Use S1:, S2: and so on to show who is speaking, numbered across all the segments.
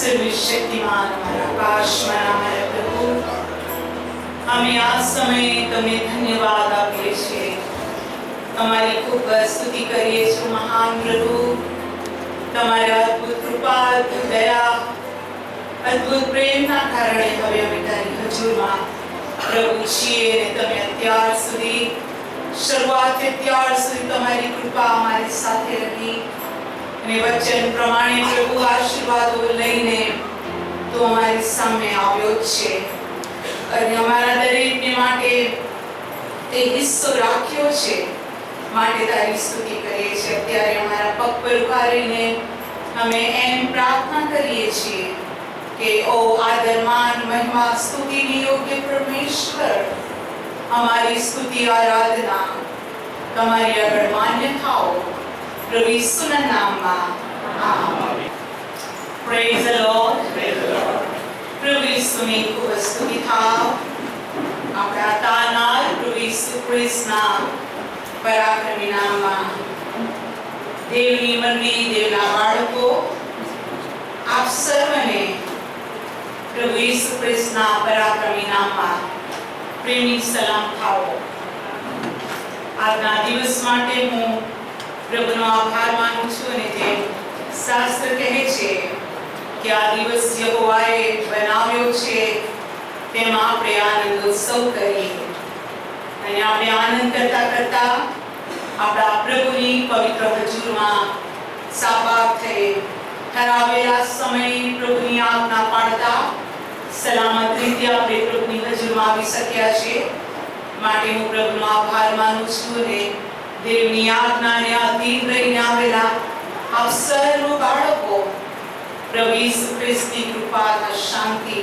S1: सर्वशक्तिमान हमारा आकाशमान हमारा प्रभु, हमें आज समय तुम्हें धन्यवाद આપીએ છીએ. તમારી ખૂબ સ્તુતિ કરીએ છીએ મહાન પ્રભુ. તમારા અદ્ભુત કૃપા, અદ્ભુત દયા, અદ્ભુત પ્રેમના કારણે હવે અમે તારી હજુરમાં પ્રભુ છીએ. અને તમે અત્યાર સુધી શરૂઆતથી અત્યાર સુધી તમારી કૃપા અમારી સાથે રહી અને વચન પ્રમાણે પ્રભુ આશીર્વાદો લઈને તો અમારી સામે આવ્યો છે અને અમારા દરેકને માટે તે હિસ્સો રાખ્યો છે. માટે તારી સ્તુતિ કરીએ છીએ. અત્યારે અમારા પગ પર ઉભા રહીને અમે એમ પ્રાર્થના કરીએ છીએ કે ઓ આદરમાન મહિમા સ્તુતિની યોગ્ય પરમેશ્વર, અમારી સ્તુતિ આરાધના તમારી આગળ માન્ય થાઓ. પ્રભુ ઈસુના નામમાં આમેન. Praise the lord. પ્રભુ ઈસુની ખૂબ સ્તુતિ થાઓ. આપણા તાનાર પ્રભુ ઈસુ ખ્રિસ્તના પરાક્રમી નામમાં દેવની મંડળી, દેવના બાળકો, આપ સર્વને પ્રભુ ઈસુ ખ્રિસ્તના પરાક્રમી નામમાં પ્રેમી સલામ થાઓ. આજના દિવસ માટે હું પ્રભુનો આભાર માનું છું અને જે શાસ્ત્ર કહે છે કે આ દિવસ યહોવાએ બનાવ્યો છે તેમાં આપણે આનંદ ઉત્સવ કરીએ અને આપણે આનંદ કરતા કરતા આપણા પ્રભુની પવિત્ર હજુરમાં સાબાત થઈ ઠરાવેલા સમય પ્રભુની આજ્ઞા પાડતા સલામત રીતે આપણે પ્રભુની હજુરમાં આવી શક્યા છીએ. માટે હું પ્રભુનો આભાર માનું છું અને દેવની આજ્ઞાને આધીન રહીને આવેલા આપ સર્વ બાળકો પ્રભુ ઈસુ ખ્રિસ્તની કૃપા અને શાંતિ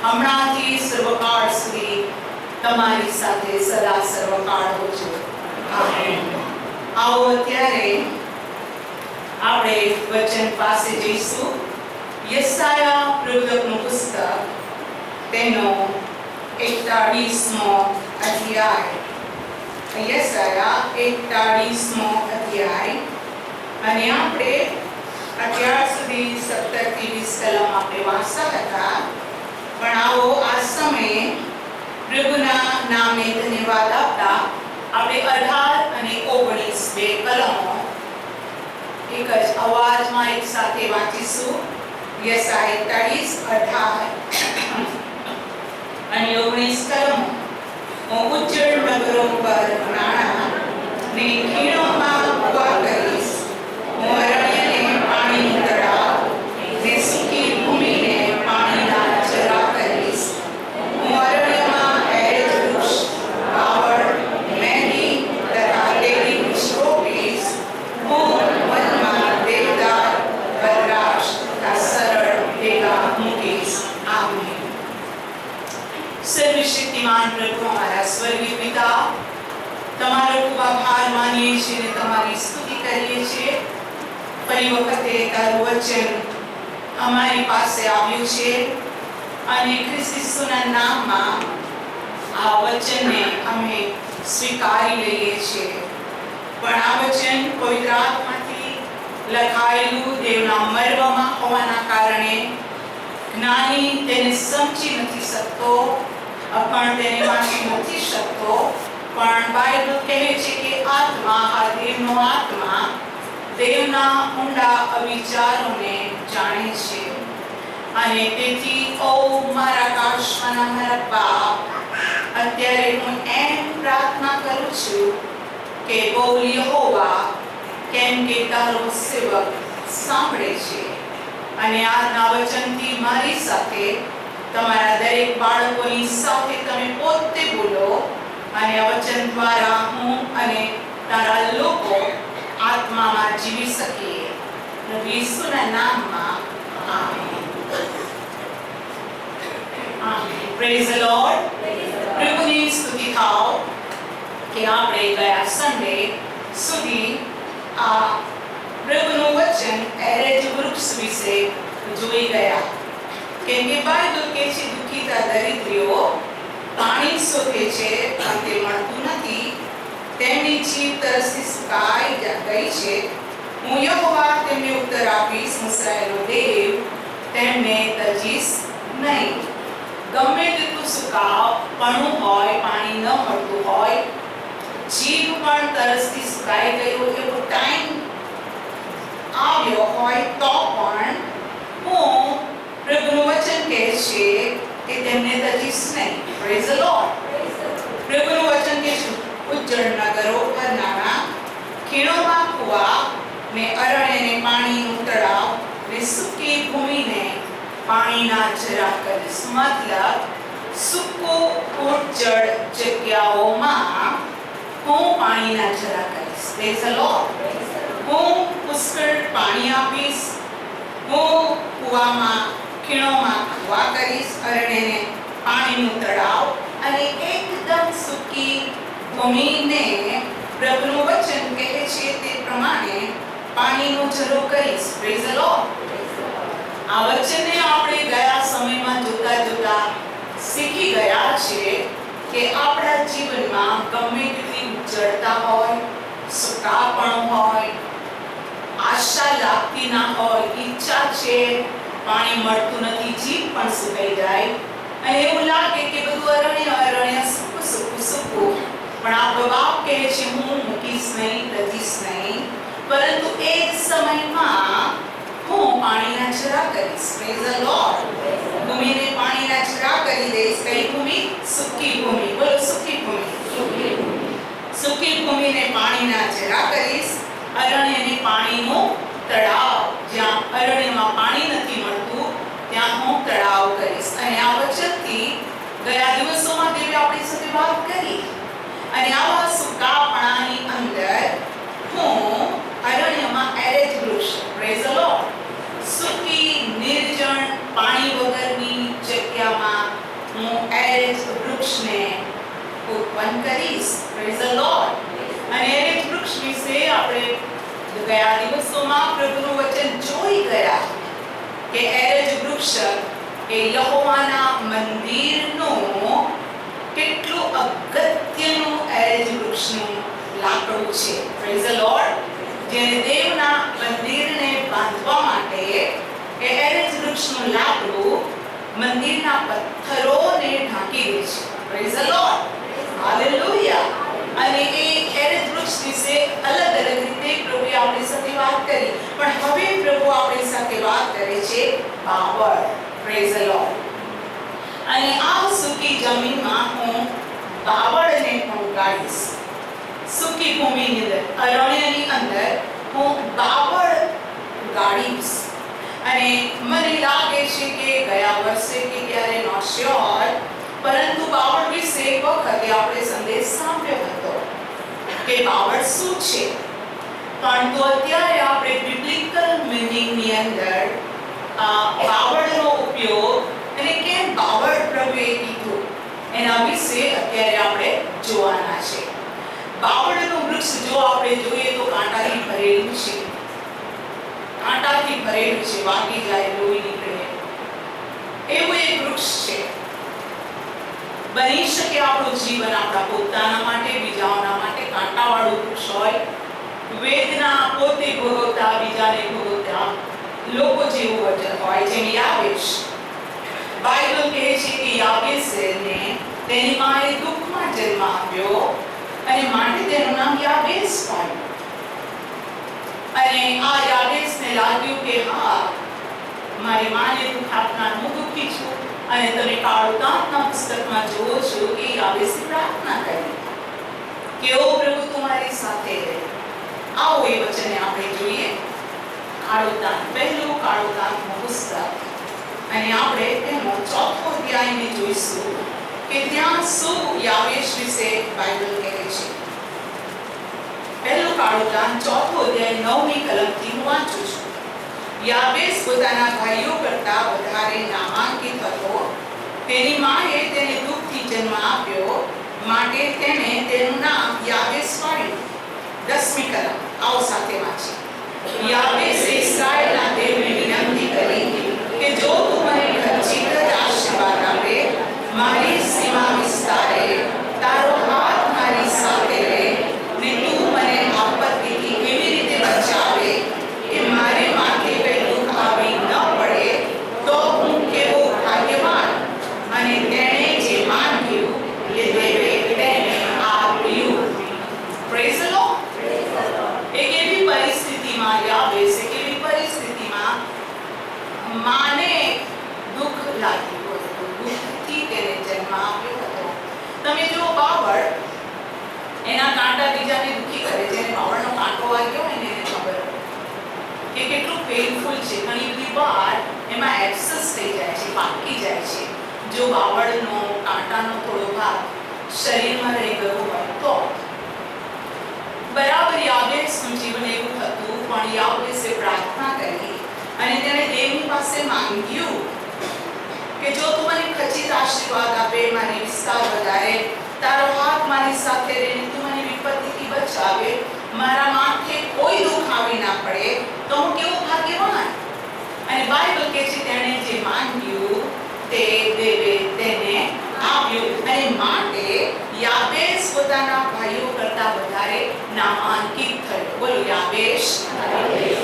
S1: હમણાંથી સર્વકાળ સુધી તમારી સાથે સદા સર્વકાળ હોજો. આમેન. આવો અત્યારે આપણે વચન પાસે જઈશું. યશાયા પ્રવક્તાનું પુસ્તક તેનો 41મો અધ્યાય. યશાયા 41મો અધ્યાય અને આપણે અત્યાર સુધી 17 થી 20 કલમ આપણે વાંચતા હતા. પણ આવો આ સમયે પ્રભુના નામે ધન્યવાદ આપતા આપણે 18 અને 19 બે કલમો એક જ અવાજમાં એક સાથે વાંચીશું. યશાયા 41, 18 અને 19 કલમો. હું ઉજ્જળ નગરો પર નાણાં ને ખીણોમાં ઉભા કરીશ. હું અરણ્યને પાણીનું તળાવ ને સૂકી ભૂમિને પાણીના ઝરા કરીશ. હું અરણ્યમાં એરજ વૃક્ષ, બાવળ, મહેંદી તથા તેલી વૃક્ષ રોપીશ. હું વનમાં દેવદાર, બરરાશ તથા સરળ ભેગા મૂકીશ. આમેન. સર્વશક્તિમાન પ્રભુ અમારા સ્વર્ગીય પિતા, તમારો ખૂબ આભાર માનીએ છીએ અને તમારી સ્તુતિ કરીએ છીએ. ફરી વખતે તારું વચન અમારી પાસે આવ્યું છે અને ખ્રિસ્ત ઈસુના નામમાં આ વચનને અમે સ્વીકારી લઈએ છીએ. પણ આ વચન પવિત્ર આત્માથી લખાયેલું દેવના મર્મમાં હોવાના કારણે જ્ઞાની તેને સમજી નથી શકતો, પણ તેને વાંચી નથી શકતો. પણ બાઇબલ કહે છે કે આત્મા, આ દેવનો આત્મા દેવના ઊંડા અવિચારોને જાણે છે. અને તેથી ઓ મારા આકાશમાંના મારા બાપ, અત્યારે હું એમ પ્રાર્થના કરું છું કે બોલ યહોવા, કેમ કે તારો સેવક સાંભળે છે. અને આજના વચનથી મારી સાથે તમારા દરેક બાળકોની સાથે તમે પોતે બોલો અને આ વચન દ્વારા હું અને તારા લોકો આત્મામાં જીવી શકીએ. પ્રભુ ઈસુના નામમાં amen. Amen. Praise the lord. પ્રભુની સ્તુતિ થાઓ કે આપણે ગયા સન્ડે સુધી આ પ્રભુનું વચન એરેજ વૃક્ષ વિશે જોઈ ગયા. કેમ કે બાઇબલ કહે છે દુઃખીતા દરિદ્રીઓ પાણી શોધે છે પણ તે મળતું નથી. તેમની જીભ તરસથી સુકાઈ ગઈ છે. હું યહોવા તેમને ઉત્તર આપીશ. હું ઇસ્રાએલનો દેવ તેમને તજીશ નહીં. ગમે તેટલું સુકાપણું હોય, પાણી ન મળતું હોય, જીભ પણ તરસથી સુકાઈ ગયું, એવો ટાઈમ આવ્યો હોય તો પણ હું પ્રભુનું વચન કહે છે કે તેમને તજીશ નહીં. Praise the Lord. પ્રભુનું વચન કહે છે, ઉજ્જડ નગરો પર નાના ખીણોમાં કુવા ને અરણ્યને પાણીનું તળાવ ને સૂકી ભૂમિને પાણીના ઝરા કરીશ. મતલબ સૂકું ઉજ્જડ જગ્યાઓમાં હું પાણીના ઝરા કરીશ. Praise the lord. હું પુષ્કળ પાણી આપીશ. હું કુવામાં ખીણોમાં કુવા કરીશ, અરણ્યને પાણીનું તળાવ, અને એકદમ સૂકી ભૂમિને પ્રભુનું વચન કહે છે તે પ્રમાણે પાણીનો ઝરો કરીશ. Praise the lord. આ વચનને આપણે ગયા સમયમાં જોતા જોતા શીખી ગયા છે કે આપણા જીવનમાં ગમે તેટલી ઉજ્જડતા હોય, સુકાપણું હોય, આશા લાગતી ના હોય, ઈચ્છા છે, પાણી મળતું નથી, જીભ પણ સુકાઈ જાય અને એવું લાગે કે બધું અરણ્ય સૂકું સૂકું સૂકું, પણ આપણો બાપ કહે છે હું મૂકીશ નહીં, તજીશ નહીં, પરંતુ એ જ સમયમાં હું પાણીના ઝરા કરીશ. Praise the lord. ભૂમિને પાણીના ઝરા કરી દઈશ. કઈ ભૂમિ? સૂકી ભૂમિ. બોલો સૂકી ભૂમિ. સૂકી ભૂમિને પાણીના ઝરા કરીશ. અરણ્યને પાણીનું તળાવ, જ્યાં અરણ્યમાં પાણી નથી મળતું ત્યાં હું તળાવ કરીશ. અને આ વચનથી ગયા દિવસોમાં દેવી આપણી સાથે વાત કરી, અને આવા સુકાપણાની અંદર હું અરણ્યમાં એરેજ વૃક્ષ, પ્રેઝ ધ લોર્ડ, સૂકી નિર્જન પાણી વગરની જગ્યામાં હું એરેજ વૃક્ષને ઉત્પન્ન કરીશ. Praise the lord. અને એરેજ વૃક્ષ વિશે આપણે ગયા દિવસોમાં પ્રભુનું વચન જોઈ ગયા કે એરેજ વૃક્ષ એ યહોવાના મંદિરનું કેટલું અગત્યનું એરેજ વૃક્ષનું લાકડું છે. Praise the lord. જ્યારે દેવના મંદિરને બાંધવા માટે એ એરેજ વૃક્ષનું લાકડું મંદિરના પથ્થરોને ઢાંકી દે છે. Praise the lord. હાલેલુયા. અને એ એરેજ વૃક્ષ વિશે અલગ અલગ રીતે પ્રભુએ આપણી સાથે વાત કરી, પણ હવે પ્રભુ આપણી સાથે વાત કરે છે બાવળ. Praise the lord. અને આ સૂકી જમીનમાં હું બાવળને પણ ઉગાડીશ. સૂકી ભૂમિની અંદર, અરણ્યની અંદર હું બાવળ ઉગાડીશ. અને મને લાગે છે કે ગયા વર્ષે કે ક્યારે નોટ શ્યોર, પરંતુ બાવળ વિશે એક વખતે આપણે સંદેશ સાંભળ્યો હતો કે બાવળ શું છે. પરંતુ અત્યારે આપણે બિબ્લિકલ મીનિંગની અંદર બાવળનો ઉપયોગ અને કેમ બાવળ પ્રભુએ કીધું એના વિશે અત્યારે આપણે જોવાના છે. બાવળનું વૃક્ષ જો આપણે જોઈએ તો કાંટાથી ભરેલું છે. કાંટાથી ભરેલું છે, વાગી જાય લોહી નીકળે એવું એક વૃક્ષ છે. બની શકે આપણું જીવન આપણા પોતાના માટે, બીજાઓના માટે કાંટાવાળું વૃક્ષ હોય, વેદના પોતે ભોગવતા બીજાને ભોગવતા લોકો જેવું હોય, જેમ યાબેશ. બાઇબલ કહે છે કે યાબેશને તેની માએ દુઃખમાં જન્મ આપ્યો અને માટે તેનું નામ યાબેશ પાડ્યું. અને આ યાબેશને લાગ્યું કે હા, મારી માને દુઃખ આપનાર હું દુઃખી છું. અને તમે કાળુતાના પુસ્તકમાં જુઓ છો કે યાબેશે પ્રાર્થના કરી કે ઓ પ્રભુ તમારી સાથે રહે. આવો એ વચને આપણે જોઈએ. કાળુતાન, પહેલું કાળુતાનનું પુસ્તક, અને આપણે તેનો 4થો અધ્યાયને જોઈશું કે ત્યાં શું યાબેશ વિશે બાઇબલ કહે છે. પહેલું કાળુતાન 4થો અધ્યાય 9મી કલમથી હું વાંચું છું. યાબેશ પોતાના ભાઈઓ કરતા વધારે નામાંકિત હતો. તેની માએ તેને દુઃખથી જન્મ આપ્યો, માટે તેને તેનું નામ યાબેશ પાડ્યું. 10મી કલમ આવો સાથે વાંચીએ. યાબેશે ઇસ્રાએલના દેવને વિનંતી કરી કે જો તું મને ખર્ચિત જ આશીર્વાદ આપે, મારી સીમા વિસ્તારે, તારો હાથ મારી સાથે રહે, ને તું મને આપત્તિથી એવી રીતે બચાવે કે મારે માથે કંઈ દુઃખ આવી ન પડે, તો માને દુઃખ લાગ્યું હતું, દુઃખથી તેને જન્મ આપ્યો હતો. તમે જો બાવળ એના કાંટા બીજાને દુઃખી કરે, જેને બાવળનો કાંટો વાગ્યો હોય ને એને ખબર કે કેટલું પેઇનફુલ છે. ઘણી બધી વાર એમાં એબ્સેસ થઈ જાય છે, પાકી જાય છે. જો બાવળનો કાંટાનો થોડો ભાગ શરીરમાં રહી ગયો હોય તો. બરાબર યાબેસનું જીવન એવું હતું, પણ યાબેસે પ્રાર્થના કરી અને તેણે દેવની પાસે માંગ્યું કે જો તું મને ખચિત આશીર્વાદ આપે, મારી વિસ્તાર વધારે, તારો હાથ મારી સાથે રહીને તું મને વિપત્તિથી બચાવે, મારા માથે કોઈ દુઃખ આવી ના પડે, તો હું કેવું ભાગ્યવાન. અને બાઇબલ કહે છે તેણે જે માંગ્યું તે દેવે તેને આપ્યું. અને માટે યાબેસ પોતાના ભાઈઓ કરતા વધારે નામાંકિત થયો. બોલો, યાબેસ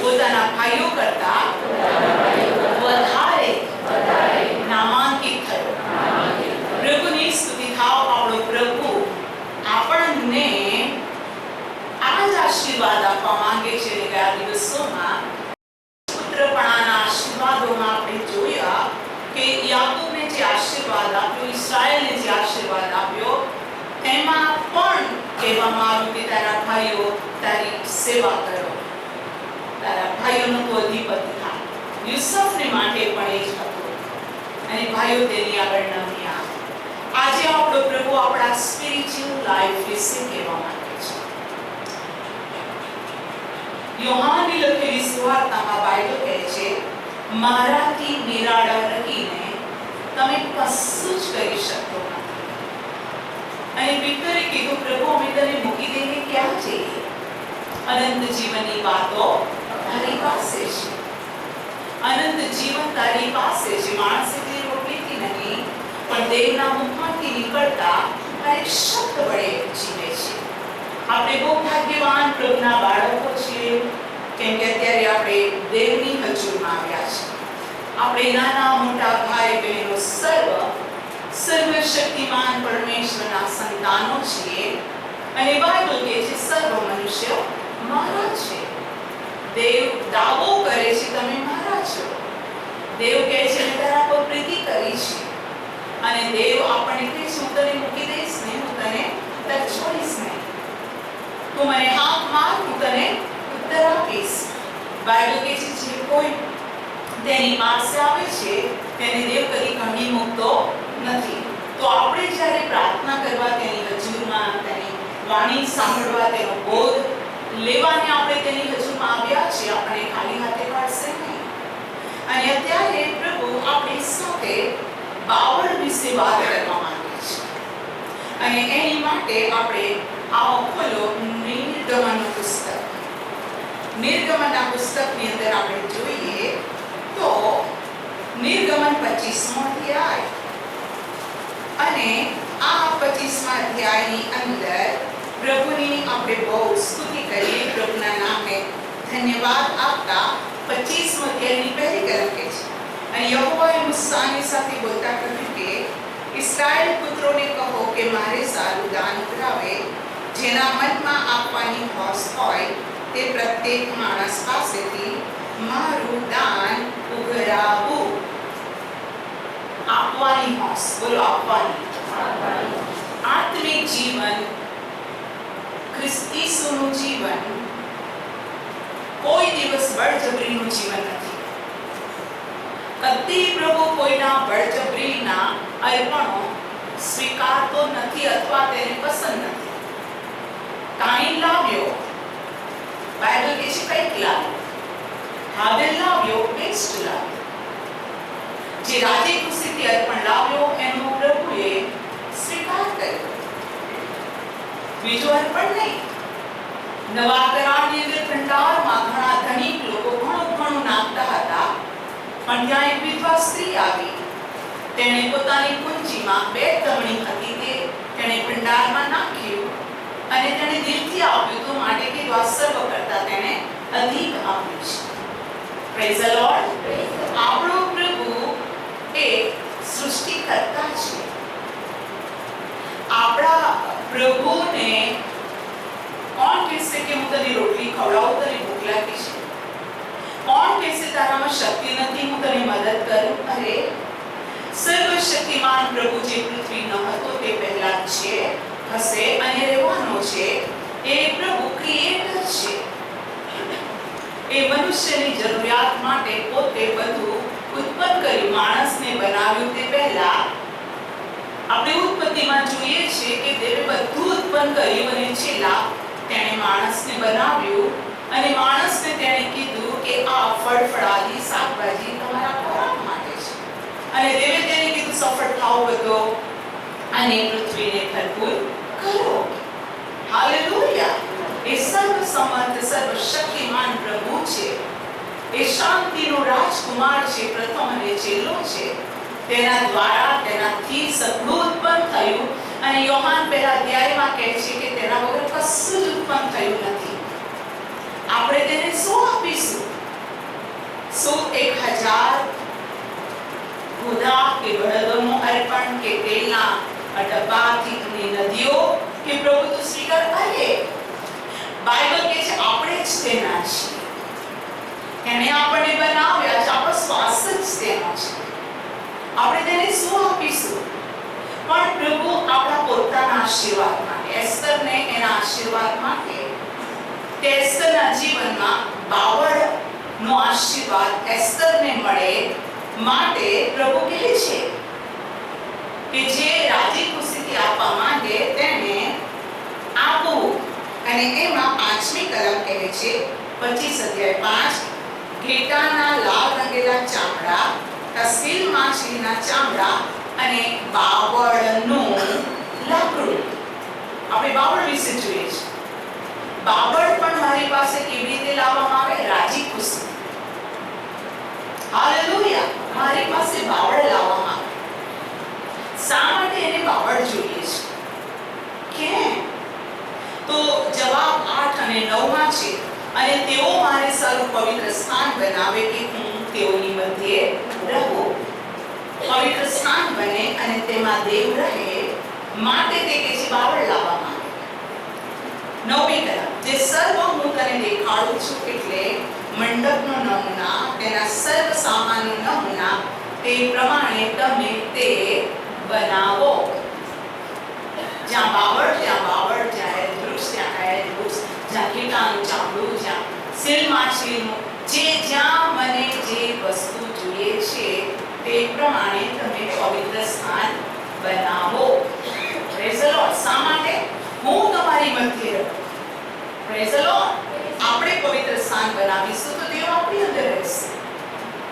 S1: પોતાના ભાઈઓ કરતા વધારે નામાંકિત થયો. પ્રભુની સ્તુતિ થાવ. આપણો પ્રભુ આપણને આ જ આશીર્વાદ આપવા માંગે છે. ગયા દિવસોમાં પુત્રપણાના આશીર્વાદોમાં આપણે જોયા કે યાકૂબને જે આશીર્વાદ આપ્યો, ઈસ્રાએલને જે આશીર્વાદ આપ્યો, તેમાં પણ કહેવામાં આવ્યું કે તારા ભાઈઓ તારી સેવા કરો, તારા ભાઈઓનો તું અધિપતિ થા. યુસુફને માટે પણ એ જ હતું અને ભાઈઓ તેની આગળ નમ્યા. આજે આપણો પ્રભુ આપણા સ્પિરિચ્યુઅલ લાઈફ વિશે કહેવા માંગે છે. યોહાનની લખેલી સુવાર્તામાં બાઇબલ કહે છે, મારાથી નિરાળા રહીને તમે કશું જ કરી શકો નથી. અને પિતરે કીધું, પ્રભુ અમે તને મૂકી દઈને ક્યાં જઈએ? અનંત જીવનની વાતો તારી પાસે છે. અનંત જીવન તારી પાસે છે. માણસ એટલી રોટલીથી નહીં, પણ દેવના મુખમાંથી નીકળતા હરેક શબ્દ વડે જીવે છે. આપણે બહુ ભાગ્યવાન પ્રભુના બાળકો છીએ, કેમ કે અત્યારે આપણે દેવની હજુરમાં આવ્યા છે. આપણે નાના મોટા ભાઈ બહેનો સર્વશક્તિમાન પરમેશ્વરના સંતાનો છીએ. અને બાઇબલ કહે છે સર્વ મનુષ્ય મારા છે. દેવ દાવો કરે છે તમે મારા છો. દેવ કહે છે મેં તારા પર પ્રીતિ કરી છે. અને દેવ આપણને કહે છે હું તને મૂકી દઈશ નહીં, હું તને છોડીશ નહીં. તું મને હાથ માર, હું તને ઉત્તર આપીશ. બાઇબલ કહે છે જે કોઈ તેની પાસે આવે છે તેને દેવ કદી કાઢી મૂકતો નથી. તો આપણે જ્યારે પ્રાર્થના કરવા, તેની હજુરમાં, તેની વાણી સાંભળવા, તેનો બોધ લેવાને આપણે તેની હજુરમાં આવ્યા છીએ, આપણે ખાલી હાથે કાઢશે નહીં. અને અત્યારે પ્રભુ આપણી સાથે બાવળ વિશે વાત કરવા માંગે છે. અને એની માટે આપણે આવો ખોલો નિર્ગમનનું પુસ્તક. નિર્ગમનના પુસ્તકની અંદર આપણે જોઈએ તો નિર્ગમન 25મો અધ્યાય. અને આ 25મા અધ્યાયની અંદર પ્રભુની આપણે બહુ સ્તુતિ કરીએ, પ્રભુના નામે ધન્યવાદ આપતા 25મો અધ્યાયની પહેલી કલમ કહે છે, અને યહોવાએ મૂસાની સાથે બોલતા કહ્યું કે ઇસ્રાએલ પુત્રોને કહો કે મારે સારું દાન ઉઘરાવે, જેના મનમાં આપવાની હોશ હોય તે પ્રત્યેક માણસ પાસેથી મારું દાન ઉઘરાવું. આપવાની હોશ, બોલો આપવાની. આત્મિક જીવન, ખ્રિસ્તીસુનું જીવન કોઈ દિવસ બળજબરીનું જીવન નથી. કદી પ્રભુ કોઈના બળજબરીના અર્પણો સ્વીકારતો નથી અથવા તેને પસંદ નથી. કાઈન લાવ્યો, બાઇબલ કહે છે કંઈક લાવ્યો. હાબેલ લાવ્યો, બેસ્ટ લાવ્યો. જે રાજી ખુશીથી અર્પણ લાવ્યો એનો પ્રભુએ સ્વીકાર કર્યો. બીજું અર્પણ નહીં. નવા કરારની અંદર ભંડારમાં ઘણા ધનિક લોકો ઘણું નાખતા હતા, પણ ત્યાં એક વિધવા સ્ત્રી આવી. તેણે પોતાની કુંજીમાં 2 તમણી હતી તે તેણે ભંડારમાં નાખ્યું અને તેણે દિલથી આપ્યું તો માટે કીધું આ સર્વ કરતા તેણે અધિક આપ્યું છે. Praise the lord. આપણો પ્રભુ એક સૃષ્ટિકર્તા છે. આપણા પ્રભુને કોણ કહેશે કે હું તને રોટલી ખવડાવું, તને ભૂખ લાગી છે? કોણ કોણ કહેશે તારામાં શક્તિ નથી, હું તને મદદ કરું? અરે સર્વશક્તિમાન પ્રભુ જે પૃથ્વી ન હતો તે પહેલા છે, હશે અને રહેવાનો છે, એ પ્રભુ ક્રિએટર છે. એ મનુષ્યની જરૂરિયાત માટે પોતે બધું ઉત્પન્ન કર્યું, માણસને બનાવ્યું. તે પહેલા આપણે ઉત્પત્તિમાં જોઈએ છે કે દેવે બધું ઉત્પન્ન કર્યું અને છેલ્લા તેણે માણસને બનાવ્યું અને માણસને તેણે કીધું કે આ ફળફળાદી શાકભાજી તમારા ખોરાક માટે છે. અને દેવે તેને કીધું સફળ થાઓ બધો અને પૃથ્વીને ભરપૂર કરો. હાલેલુયા! એ સર્વસમર્થ સર્વશક્તિમાન પ્રભુ છે. એ શાંતિનો રાજકુમાર છે, પ્રથમ અને છેલ્લો છે. તેના દ્વારા તેનાથી સગળું ઉત્પન્ન થયું અને યોહાન પહેલા અધ્યાયમાં કહે છે કે તેના વગર કશું જ ઉત્પન્ન થયું નથી. આપણે તેને શું આપીશું? શું 1000 ઘોડા કે બળદોનું અર્પણ કે તેલના ડબ્બાથી નદીઓ કે પ્રભુ તું સ્વીકાર કરીએ? બાઇબલ કહે છે આપણે જ તેના છીએ. એને આપણને બનાવ્યા છે, આપણો શ્વાસ જ તેનો છે. આપણે તેને શું આપીશું? પણ પ્રભુ આપણા પોતાના આશીર્વાદ માટે, એસ્તરને એના આશીર્વાદ માટે, તે એસ્તરના જીવનમાં બાવળનો આશીર્વાદ એસ્તરને મળે માટે પ્રભુ કહે છે કે જે રાજી ખુશીથી આપવા માંગે તેને આપવું. અને એમાં 5મી કલમ કહે છે 25 અધ્યાય 5, ઘેટાના લાલ રંગેલા ચામડા, તસ્વીર માછલીના ચામડા અને બાવળનું લાકડું. આપણે બાવળ વિશે જોઈએ છે. બાવળ પણ મારી પાસે કેવી રીતે લાવવામાં આવે? રાજી ખુશી. હાલેલુયા! મારી પાસે બાવળ લાવવામાં આવે. શા માટે એને બાવળ જોઈએ છે? કેમ? તો જવાબ 8 અને 9 માં છે. અને તેઓ મારે સર્વ પવિત્ર સ્થાન બનાવે કે હું તેઓની મધ્યે રહું. પવિત્ર સ્થાન બને અને તેમાં દેવ રહે માટે તે કે છે બાવળ લાવવામાં આવે. 9મી કલમ, જે સર્વ હું તને દેખાડું છું એટલે મંડપનો નમૂના, તેના સર્વ સામાનનો નમૂના, તે પ્રમાણે તમે તે બનાવો. જ્યાં બાવળ ત્યાં બાવળ, જ્યાં એર વૃક્ષ ત્યાં એર વૃક્ષ, જ્યાં ઘેટાનું ચામડું, જ્યાં સીલ માછલીનું, જ્યાં મને જે વસ્તુ જોઈએ છે તે પ્રમાણે તમે પવિત્ર સ્થાન બનાવો. Praise the lord. શા માટે? હું તમારી મધ્યે રહું. Praise the lord. આપણે પવિત્ર સ્થાન બનાવીશું તો દેવ આપણી અંદર રહેશે.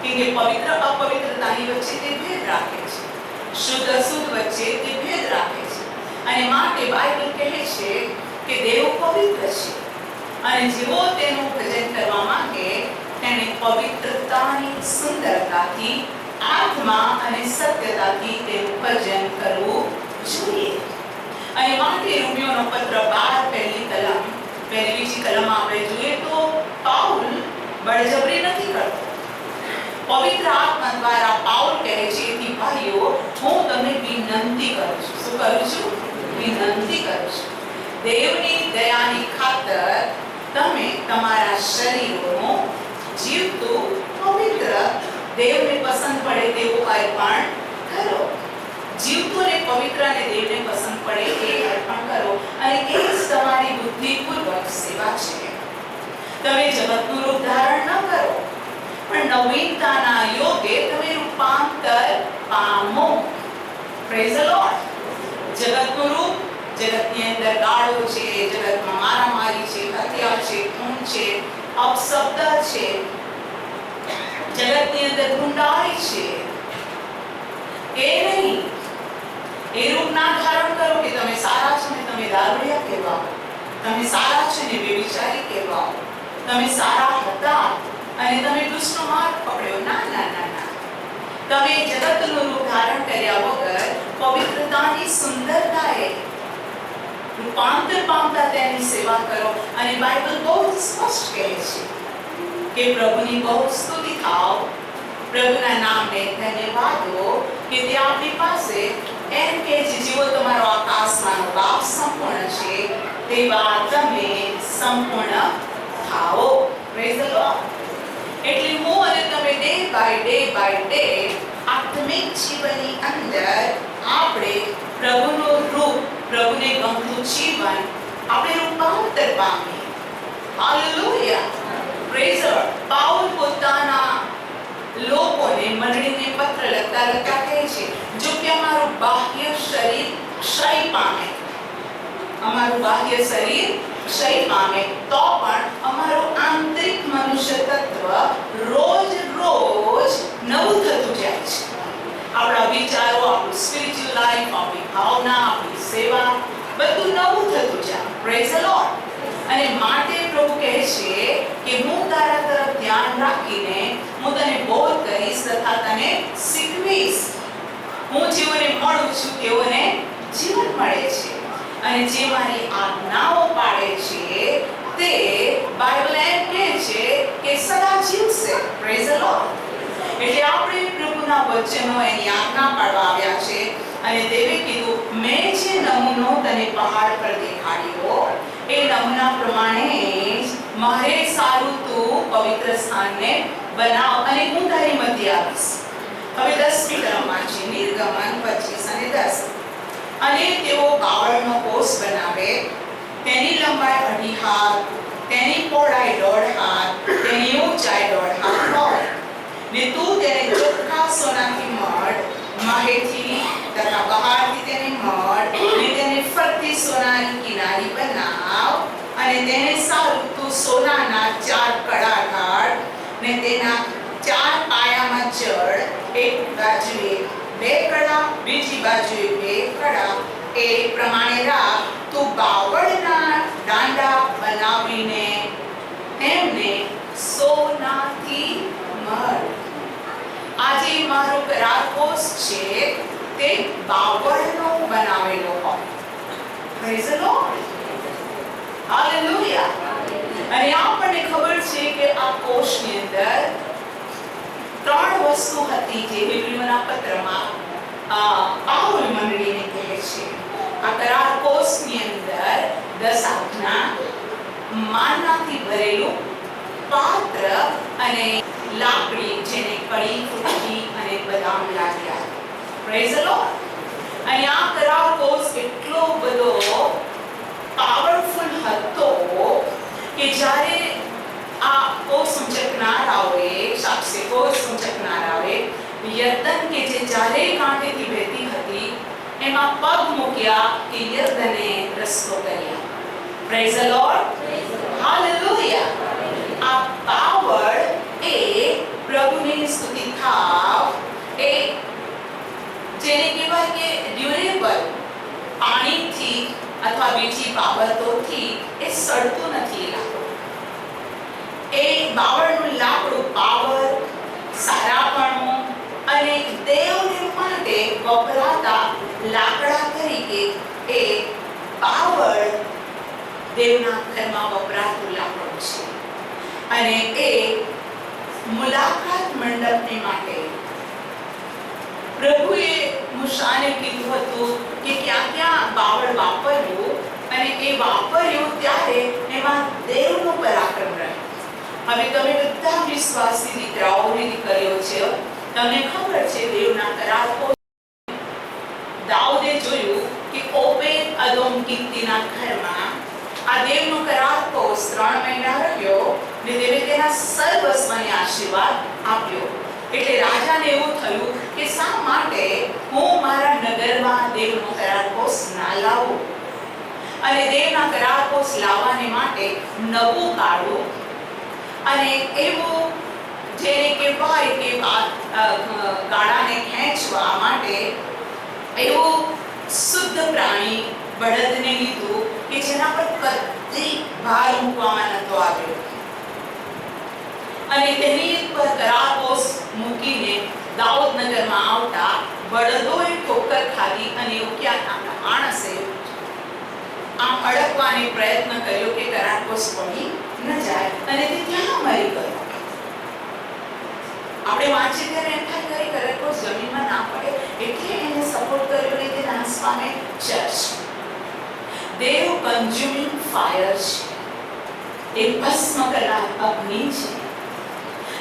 S1: કે પવિત્ર અપવિત્રતાની વચ્ચે તે ભેદ રાખે છે, શુદ્ધ અશુદ્ધ વચ્ચે તે ભેદ રાખે છે. અને માટે બાઇબલ કહે છે કે દેવ પવિત્ર છે અને જેવો તેનું ભજન કરવા માંગે તેને પવિત્રતાની સુંદરતાથી, આત્મા અને સત્યતાથી તેનું ભજન કરવું જોઈએ. અને માટે રોમિયોનો પત્ર 12 પહેલી કલમ આપણે જોઈએ તો પાઉલ બળજબરી નથી કરતો. પવિત્ર આત્મા દ્વારા પાઉલ કહે છે કે ભાઈઓ હું તમને વિનંતી કરું છું. શું કરું છું? વિનંતી કરું છું. દેવની દયાની ખાતર તમે તમારા શરીરોનું જીવતું પવિત્ર, દેવને પસંદ પડે તેવું અર્પણ કરો. જીવતું ને પવિત્ર અને દેવને પસંદ પડે એ અર્પણ કરો અને એ જ તમારી બુદ્ધિપૂર્વક સેવા છે. તમે જગતનું રૂપ ધારણ ન કરો પણ નવીનતાના યોગે તમે રૂપાંતર પામો. Praise the lord. જગતનું રૂપ, જગતની અંદર ગાળો છે, જગતમાં મારામારી છે, હત્યા છે, ખૂન છે, અપશબ્દ છે, જગતની અંદર ગુંડાઈ છે. એ નહીં. એ રૂપ ના ધારણ કરો કે તમે સારા છો ને તમે દારૂડિયા કહેવાઓ, તમે સારા છો ને વ્યભિચારી કહેવાઓ, તમે સારા હતા અને તમે દુષ્ટનો માર્ગ પકડ્યો. ના ના ના ના. તમે જગતનું રૂપ ધારણ કર્યા વગર પવિત્રતાની સુંદરતાએ રૂપાંતર પામતા તેની સેવા કરો. અને બાઇબલ બહુ સ્પષ્ટ કહે છે કે પ્રભુની બહુ સ્તુતિ થાવ, પ્રભુના નામને ધન્યવાદો કે તે આપણી પાસે એમ કે જેવો તમારો આકાશમાંનો બાપ સંપૂર્ણ છે તેવા તમે સંપૂર્ણ થાઓ. Praise the lord. એટલે હું બાય ડે આત્મિક જીવનની અંદર આપણે પ્રભુનું રૂપ, પ્રભુને ગમતું જીવન આપણે રૂપાંતર પામીએ. Hallelujah, praise the Lord. Paul પોતાના લોકોને, મંડળીને પત્ર લખતા કહે છે, જો કે અમારું બાહ્ય શરીર ક્ષય પામે, અમારું બાહ્ય શરીર ક્ષય પામે, તો પણ અમારું આંતરિક મનુષ્ય તત્વ રોજ નવું થતું જાય છે. આપણા વિચારો, આપણું સ્પિરિચ્યુઅલ લાઈફ, આપણી ભાવના, આપણી સેવા, બધું નવું થતું જાય. Praise the lord. અને માટે પ્રભુ કહે છે કે હું તારા તરફ ધ્યાન રાખીને હું તને બોધ કરીશ તથા તને શીખવીશ. હું જેઓને મળું છું તેઓને જીવન મળે છે, અને જે મારી આજ્ઞાઓ પાળે છે તે બાઇબલ એમ કહે છે કે સદા જીવશે. Praise the lord. એટલે આપણે પ્રભુના વચનો, એની આજ્ઞા પાળવા આવ્યા છે. અને દેવે કીધું, મેં જે નમૂનો તને પહાડ પર દેખાડ્યો એ નમૂના પ્રમાણે જ મારે સારું તું પવિત્ર સ્થાનને બનાવ અને હું તારી મધ્ય આવીશ. હવે 10મી કલમમાં છે નિર્ગમન 25 અને 10. અને તેઓ બાવળનો કોષ બનાવે, તેની લંબાઈ 2.5 હાથ, તેની પહોળાઈ 1.5 હાથ, તેની ઊંચાઈ 1.5 હાથ હોય. ને તું તેને ચોખ્ખા સોનાથી મઢ, માહેથી તથા બહારથી તેને મઢ, ને તેને ફરતી સોનાની કિનારી બનાવ, અને તેને સારું તું સોનાના 4 કડા કાઢ, ને તેના 4 પાયામાં જડ, એક બાજુએ 2 કડા, બીજી બાજુએ 2 કડા, એ પ્રમાણે રાખ. તું બાવળના દાંડા બનાવીને તેમને સોનાથી મઢ. આજે મારો કરાર કોષ છે તે બાવળનો બનાવેલો હોય. Praise the lord. હાલેલુયા. અને આપણને ખબર છે કે આ કોષની અંદર 3 વસ્તુ હતી જે હિબ્રુઓના પત્રમાં પાઉલ મંડળીને કહે છે. આ કરાર કોષની અંદર 10 આજ્ઞા, માનનાથી ભરેલું પાત્ર અને લાકડી, જેને કડી, ફૂટકી અને બદામ લાગ્યા. Praise the lord. અને આ કરાર કોષ એટલો બધો પાવરફુલ હતો કે જ્યારે આ કોષ સૂચકનારાઓએ, સાક્ષી કોષ સૂચકનારાઓએ યર્દન કે જે ચારે કાંઠેથી વહેતી હતી એમાં પગ મૂક્યા કે યર્દને રસ્તો કર્યા. Praise the lord. હાલેલુયા. આ પાવર એ પ્રભુની સ્તુતિ થાવ, એ જેને કહેવાય કે ડ્યુરેબલ, પાણીથી અથવા બીજી બાબતોથી એ સડતું નથી. એ બાવળનું લાકડું પાવર, સારાપણું અને દેવને માટે વપરાતા લાકડા તરીકે એ પાવળ દેવના ઘરમાં વપરાતું લાકડું છે. અને એ મુલાકાત મંડપને માટે પ્રભુએ મૂસાને કીધું હતું કે ક્યાં ક્યાં બાવળ વાપરવું, અને એ વાપર્યું ત્યારે એમાં દેવનું પરાક્રમ રહે. હવે તમે બધા વિશ્વાસી દીકરાઓ અને દીકરીઓ છો, તમને ખબર છે દેવના કરાર દાઉદે જોયું કે ઓબેદ અદોમ કીર્તિના ઘરમાં આ દેવનો કરાર કોષ 3 મહિના રહ્યો, ને દેવે તેના સર્વસ્વને આશીર્વાદ આપ્યો. એટલે રાજાને એવું થયું કે શા માટે હું મારા નગરમાં દેવનો કરાર કોષ ના લાવું, અને દેવના કરાર કોષ લાવવાને માટે નવું કાઢું. અને એવું જેને કહેવાય કે ગાડાને ખેંચવા માટે એવું શુદ્ધ પ્રાણી બળદને લીધું કે જેના પર કદી ભાર મૂકવામાં નતો આવ્યો. અને તેની પર કરાકોસ મૂકીને દાઉદનગરમાં આવતા બળદોએ ઠોકર ખાધી, અને એવું ક્યાં માણસે આમ અડકવાનો પ્રયત્ન કર્યો કે કરાકોસ પડી ન જાય, અને તે ત્યાં મરી ગયો. આપણે વાંચીએ ત્યારે એમ થાય કે કરાકોસ જમીનમાં ના પડે એટલે એને સપોર્ટ કર્યો ને તે નાશ પામે. ચર્ચ દેવ કન્ઝ્યુમિંગ ફાયર છે, એ ભસ્મ કરનાર અગ્નિ છે.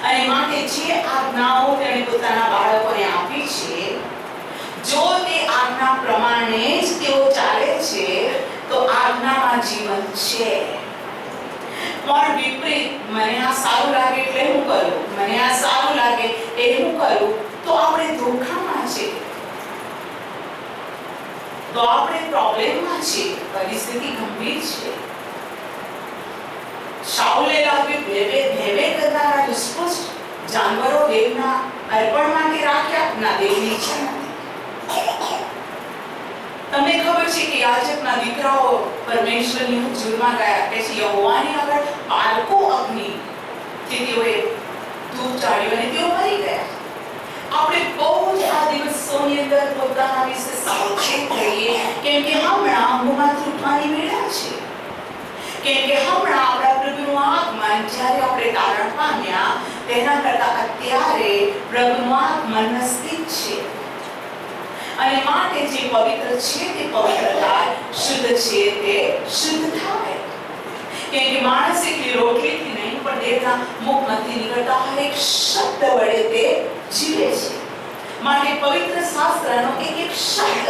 S1: અને માટે માટે જે આજ્ઞાઓ તેણે પોતાના બાળકોને આપી છે, જો તે આજ્ઞા પ્રમાણે જ તેઓ ચાલે છે તો આજ્ઞામાં જીવન છે. પણ વિપરીત, મને આ સારું લાગે એટલે હું કરું, મને આ સારું લાગે એ હું કરું, તો આપણે ધોખામાં છે, તો આપણે પ્રોબ્લેમમાં છે. પરિસ્થિતિ ગંભીર છે. શાઉલે ભેવે કરનારા દુષ્પુષ્ટ જાનવરો દેવના અર્પણ માટે રાખ્યા, ના દેવની ઈચ્છા નથી. તમને ખબર છે કે યાજકના દીકરાઓ પરમેશ્વરની હુજુરમાં ગયા, કે છે યહોવાની આગળ બાળકો અગ્નિ જે તેઓએ ધૂપ ચાળ્યું અને તેઓ મરી ગયા. આપણે બહુ જ આ દિવસોની અંદર પોતાના વિશે સાવચેત રહીએ, કેમ કે હમણાં ઊંઘમાંથી ઉઠવાની વેળા છે. કેમ કે હમણાં આપણા પ્રભુનું આગમન જ્યારે આપણે તારણ પામ્યા તેના કરતા અત્યારે પ્રભુનું આગમન નજીક છે. અને માટે જે પવિત્ર છે તે પવિત્ર થાય, શુદ્ધ છે તે શુદ્ધ થાય. કેમ કે માણસ એકલી રોટલીથી નહીં પણ દેવના મુખમાંથી નીકળતા હરેક શબ્દ વડે તે જીવે છે. માટે પવિત્ર શાસ્ત્રનો એક એક શબ્દ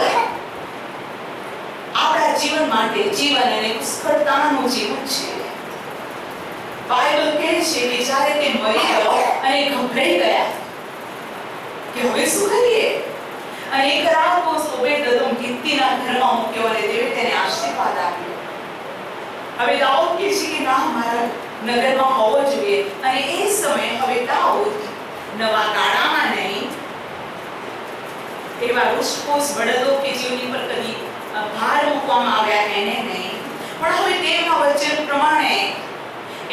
S1: આપણા જીવન માટે જીવન અને પુષ્કળતાનું જીવન છે. બાઇબલ કહે છે કે જ્યારે તે મરી ગયો અને ગભરાઈ ગયા કે હવે શું કરીએ, અને એક રાત પોસ ઓબેદોમ ગિત્તીના ઘરમાં મૂક્યો અને દેવે તેને આશીર્વાદ આપ્યો. હવે દાઉદ કહે છે કે ના, મારા નગરમાં હોવો જોઈએ. અને એ સમયે હવે દાઉદ નવા ગાડામાં નહીં, એવા રુષ્ટપોષ બળદો કે જેની પર કદી ભાર મૂકવામાં આવ્યા એને નહીં, પણ હવે દેવના વચન પ્રમાણે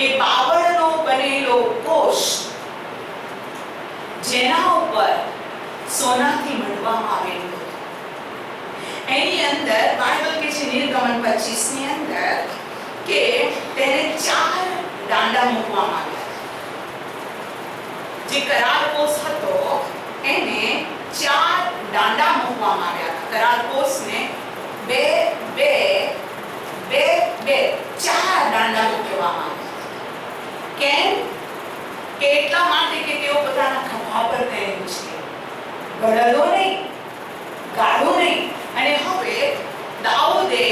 S1: એ બાવળનો બનેલો કોષ જેના ઉપર સોનાથી મઢવામાં આવેલું હતું, એની અંદર બાઇબલ કે છે નિર્ગમન 25 ની અંદર કે તેને 4 દાંડા મૂકવામાં આવ્યા. જે કરાર કોષ હતો એને 4 દાંડા મૂકવામાં આવ્યા. કરાર કોષને બે 4 દાંડા મૂકવામાં આવ્યા. કેમ? કે એટલા માટે કે તેઓ પોતાના ખભા પર પહેર્યું છે, બળદો નહીં, ગાડું નહીં. અને હવે દાઉદે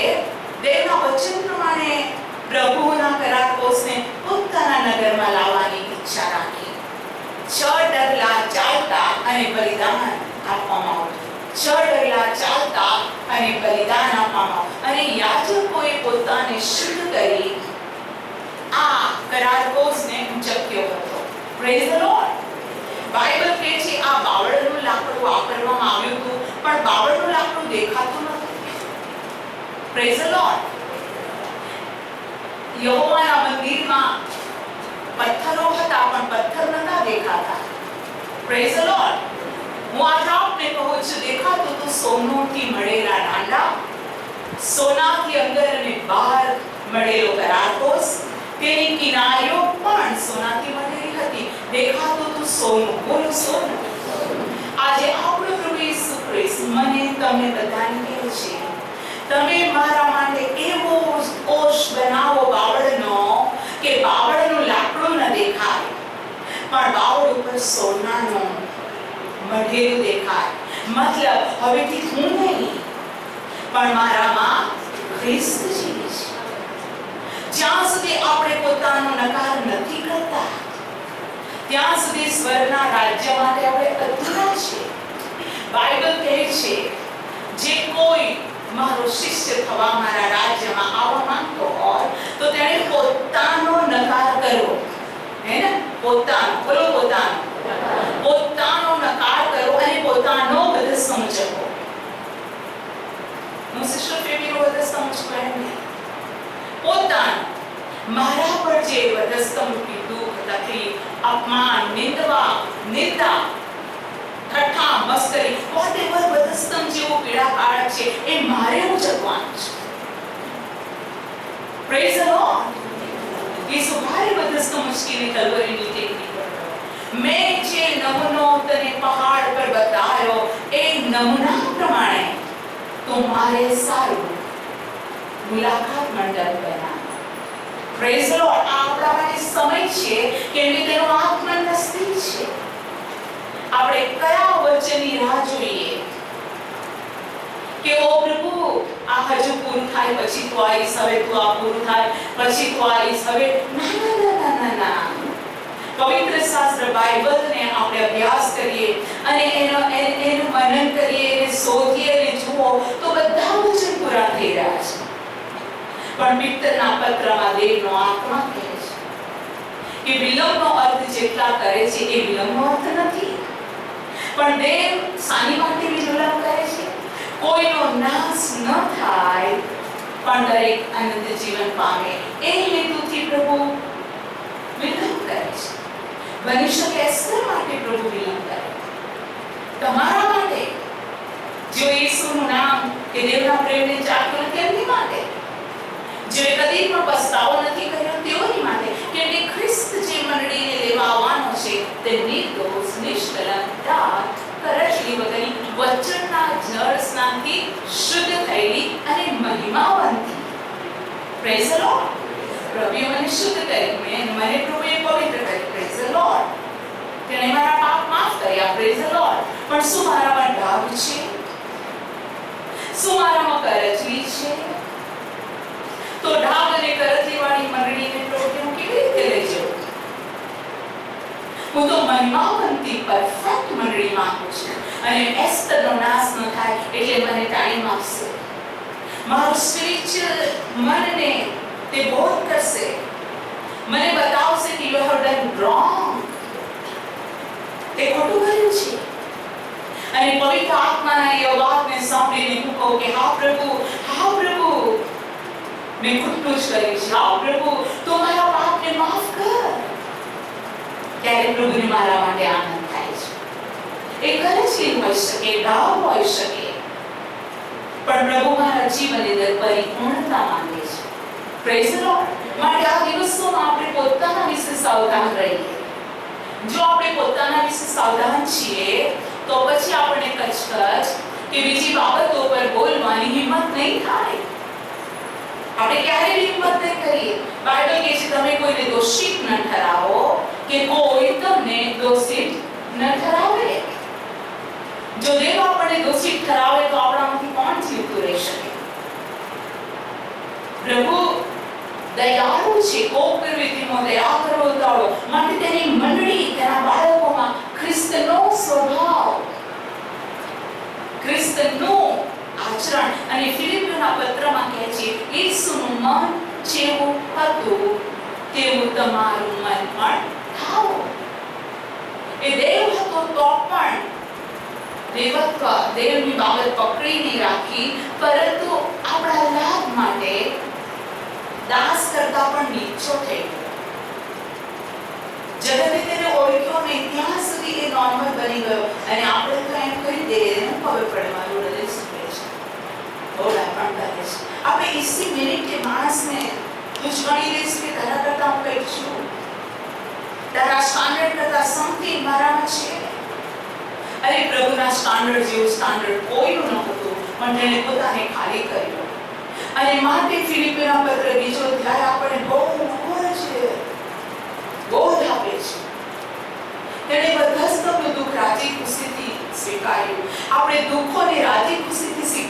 S1: દેવના વચન પ્રમાણે પ્રભુના કરાર કોષને પોતાના નગરમાં લાવવાની ઈચ્છા રાખી. 6 ડગલા ચાલતા અને બલિદાન આપવામાં આવતું, 6 ડગલા ચાલતા અને બલિદાન આપવામાં. અને યાજકોએ પોતાને શુદ્ધ કરી આ કરાર કોષને ઊંચક્યો હતો. Praise the lord. બાઇબલ કહે છે આ બાવળનું લાકડું વાપરવામાં આવ્યું હતું, પણ બાવળનું લાકડું દેખાતું નહોતું. Praise the lord. યહોવાના મંદિરમાં પથ્થરો હતા પણ પથ્થર નહોતા દેખાતા. Praise the lord. હું આજે આપને કહું છું, દેખાતું તો સોનાથી મળેલા દાંડા, સોનાથી અંદર અને બહાર મળેલો કરાર કોષ, તેની કિનારીઓ પણ સોનાથી બનેલી હતી. દેખાતું તો સોનું. બોલો સોનું. આજે આપણો પ્રભુ ઈસુ ખ્રિસ્ત મને તમને બધાને કહે છે, તમે મારા માટે એવો કોષ બનાવો બાવળનો કે બાવળનું લાકડું ન દેખાય, પણ બાવળ ઉપર સોનાનું મઢેલું દેખાય. મતલબ હવેથી હું નહીં પણ મારામાં ખ્રિસ્ત જીવે છે. જ્યાં સુધી આપણે પોતાનો નકાર નથી કરતા ત્યાં સુધી સ્વર્ગના રાજ્ય માટે આપણે અધૂરા છે. બાઇબલ કહે છે જે કોઈ મારો શિષ્ય થવા મારા રાજ્યમાં આવવા માંગતો હોય તો તેણે પોતાનો નકાર કરવો. હે ને? પોતાનો. બોલો પોતાનો. પોતાનો નકાર કરવો અને પોતાનો વધસ્તંભ મૂકવો. No se escreveu વધસ્તંભ મૂકવો. પોતાનો. મારા પર જે વધસ્તંભ દુઃખ, તકલીફ, અપમાન, નિંદવા, નિંદા, ઠઠ્ઠા, મસ્કરી, whatever વધસ્તંભ જેવો પીડાકારક છે એ મારે ઉચકવાનું છે. Praise the lord. ઈસુ ભારે વધસ્તંભ મુશ્કેલી તલવારીની ટેકની પર. મેં જે નમૂનો તને પહાડ પર બતાવ્યો એ નમૂના પ્રમાણે તમારે સારું મુલાકાત મંડળ બનાવો. Praise the lord. આ આપણા માટે સમય છે કે તેનો આગમન નજીક છે. થાય પછી તું આવીશ, હવે તું આ પૂરું થાય પછી તું આવીશ, હવે ના ના ના ના ના. પવિત્ર શાસ્ત્ર બાઇબલને આપણે અભ્યાસ કરીએ અને એનું મનન કરીએ, એને શોધીએ અને જુઓ તો બધા વચન પૂરા થઈ રહ્યા છે. પણ પિત્તરના પત્રમાં દેવનો આત્મા કહે છે કે વિલંબનો અર્થ જેટલા કરે છે એ વિલંબનો અર્થ નથી, પણ દેવ શાની માટે વિલંબ કરે છે? કોઈનો નાશ ન થાય પણ દરેક અનંત જીવન પામે એ હેતુથી પ્રભુ વિલંબ કરે છે. બની શકે એસ્તર માટે પ્રભુ વિલંબ કરે, તમારા માટે જો ઈસુનું નામ કે દેવના પ્રેમને જાગ્યો તેમની માટે, જેઓએ કદી પણ પસ્તાવો નથી કર્યો તેઓની માટે, કે ખ્રિસ્ત જે મંડળીને લેવા આવવાનો છે તે નિર્દોષ, નિષ્કલંક, દાગ, કરચલી વગરની વચનના જળ સ્નાનથી શુદ્ધ થયેલી અને મહિમાવંતી. Praise the lord. પ્રભુએ મને શુદ્ધ કરી, મને પ્રભુએ પવિત્ર કરી. Praise the lord. તેણે મારા પાપ માફ કર્યા. Praise the lord. પણ શું મારામાં ડાઘ છે? શું મારામાં કરચલી છે? તો ડાઘ અને કરચલી વાળી મંડળીને પ્રભુ કેવી રીતે લઈ જવું? હું તો મહિમાવંતી પરફેક્ટ મંડળી માંગુ છું, અને એસ્તરનો નાશ ન થાય એટલે મને ટાઈમ આપશે. મારું સ્પિરિચ્યુઅલ મનને તે બોધ કરશે, મને બતાવશે કે યુ હેવ ડન રોંગ, તે ખોટું કર્યું છે. અને પવિત્ર આત્માના એ વાતને સાંભળીને હું કહું કે હા પ્રભુ, મેં ખોટું જ કર્યું છે. હા પ્રભુ, તું મારા પાપને માફ કર. ત્યારે પ્રભુને મારા માટે આનંદ થાય છે. એ કરચલી હોઈ શકે, ડાઘ હોઈ શકે, પણ પ્રભુ મારા જીવનની અંદર પરિપૂર્ણતા માંગે છે. Praise the lord. માટે આ દિવસોમાં આપણે પોતાના વિશે સાવધાન રહીએ. જો આપણે પોતાના વિશે સાવધાન છીએ તો પછી આપણને કચકચ કે બીજી બાબતો પર બોલવાની હિંમત નહીં થાય. આપણે ક્યારેય હિંમત નહીં કરીએ. બાઇબલ કહે છે તમે કોઈને દોષિત ન ઠરાવો કે કોઈ તમને દોષિત ન ઠરાવે. જો દેવ આપણને દોષિત ઠરાવે તો આપણામાંથી કોણ જીવતું રહી શકે? પ્રભુ દયાળુ છે, કોપ કરવી ધીમો, દયા કરવો ઉતાવળો. માટે તેની મંડળી, તેના બાળકોમાં ખ્રિસ્તનો સ્વભાવ, ખ્રિસ્તનું આચરણ. અને ફિલિપીઓના પત્રમાં કહે છે ઈસુનું મન જેવું હતું તેવું તમારું મન પણ થાઓ. એ દેવ હતો તો પણ દેવત્વ, દેવની બાબત પકડી નહીં રાખી, પરંતુ આપણા લાભ માટે દાસ કરતા પણ નીચો થઈ ગયો. જગતે તેને ઓળખ્યો નહીં ત્યાં સુધી એ નોર્મલ બની ગયો. અને આપણે તો એમ કરી દઈએ, એને ખબર પડે મારું હૃદય શું કહે છે, ઓળા પણ કરે છે. આપણે ઇસી મિનિટે માણસને તું ગણી દઈશું કે તારા કરતા હું કંઈક છું, તારા સ્ટાન્ડર્ડ કરતા સમથિંગ મારામાં છે. અરે પ્રભુના સ્ટાન્ડર્ડ જેવું સ્ટાન્ડર્ડ કોઈનું ન હતું, પણ તેણે પોતાને ખાલી કર્યો. અને માટે ફિલિપીના પત્ર બીજો અધ્યાય આપણને બહુ બોધ આપે છે. તેણે બધસ્તનું દુઃખ રાજી ખુશીથી સ્વીકાર્યું. આપણે દુઃખોને રાજી ખુશીથી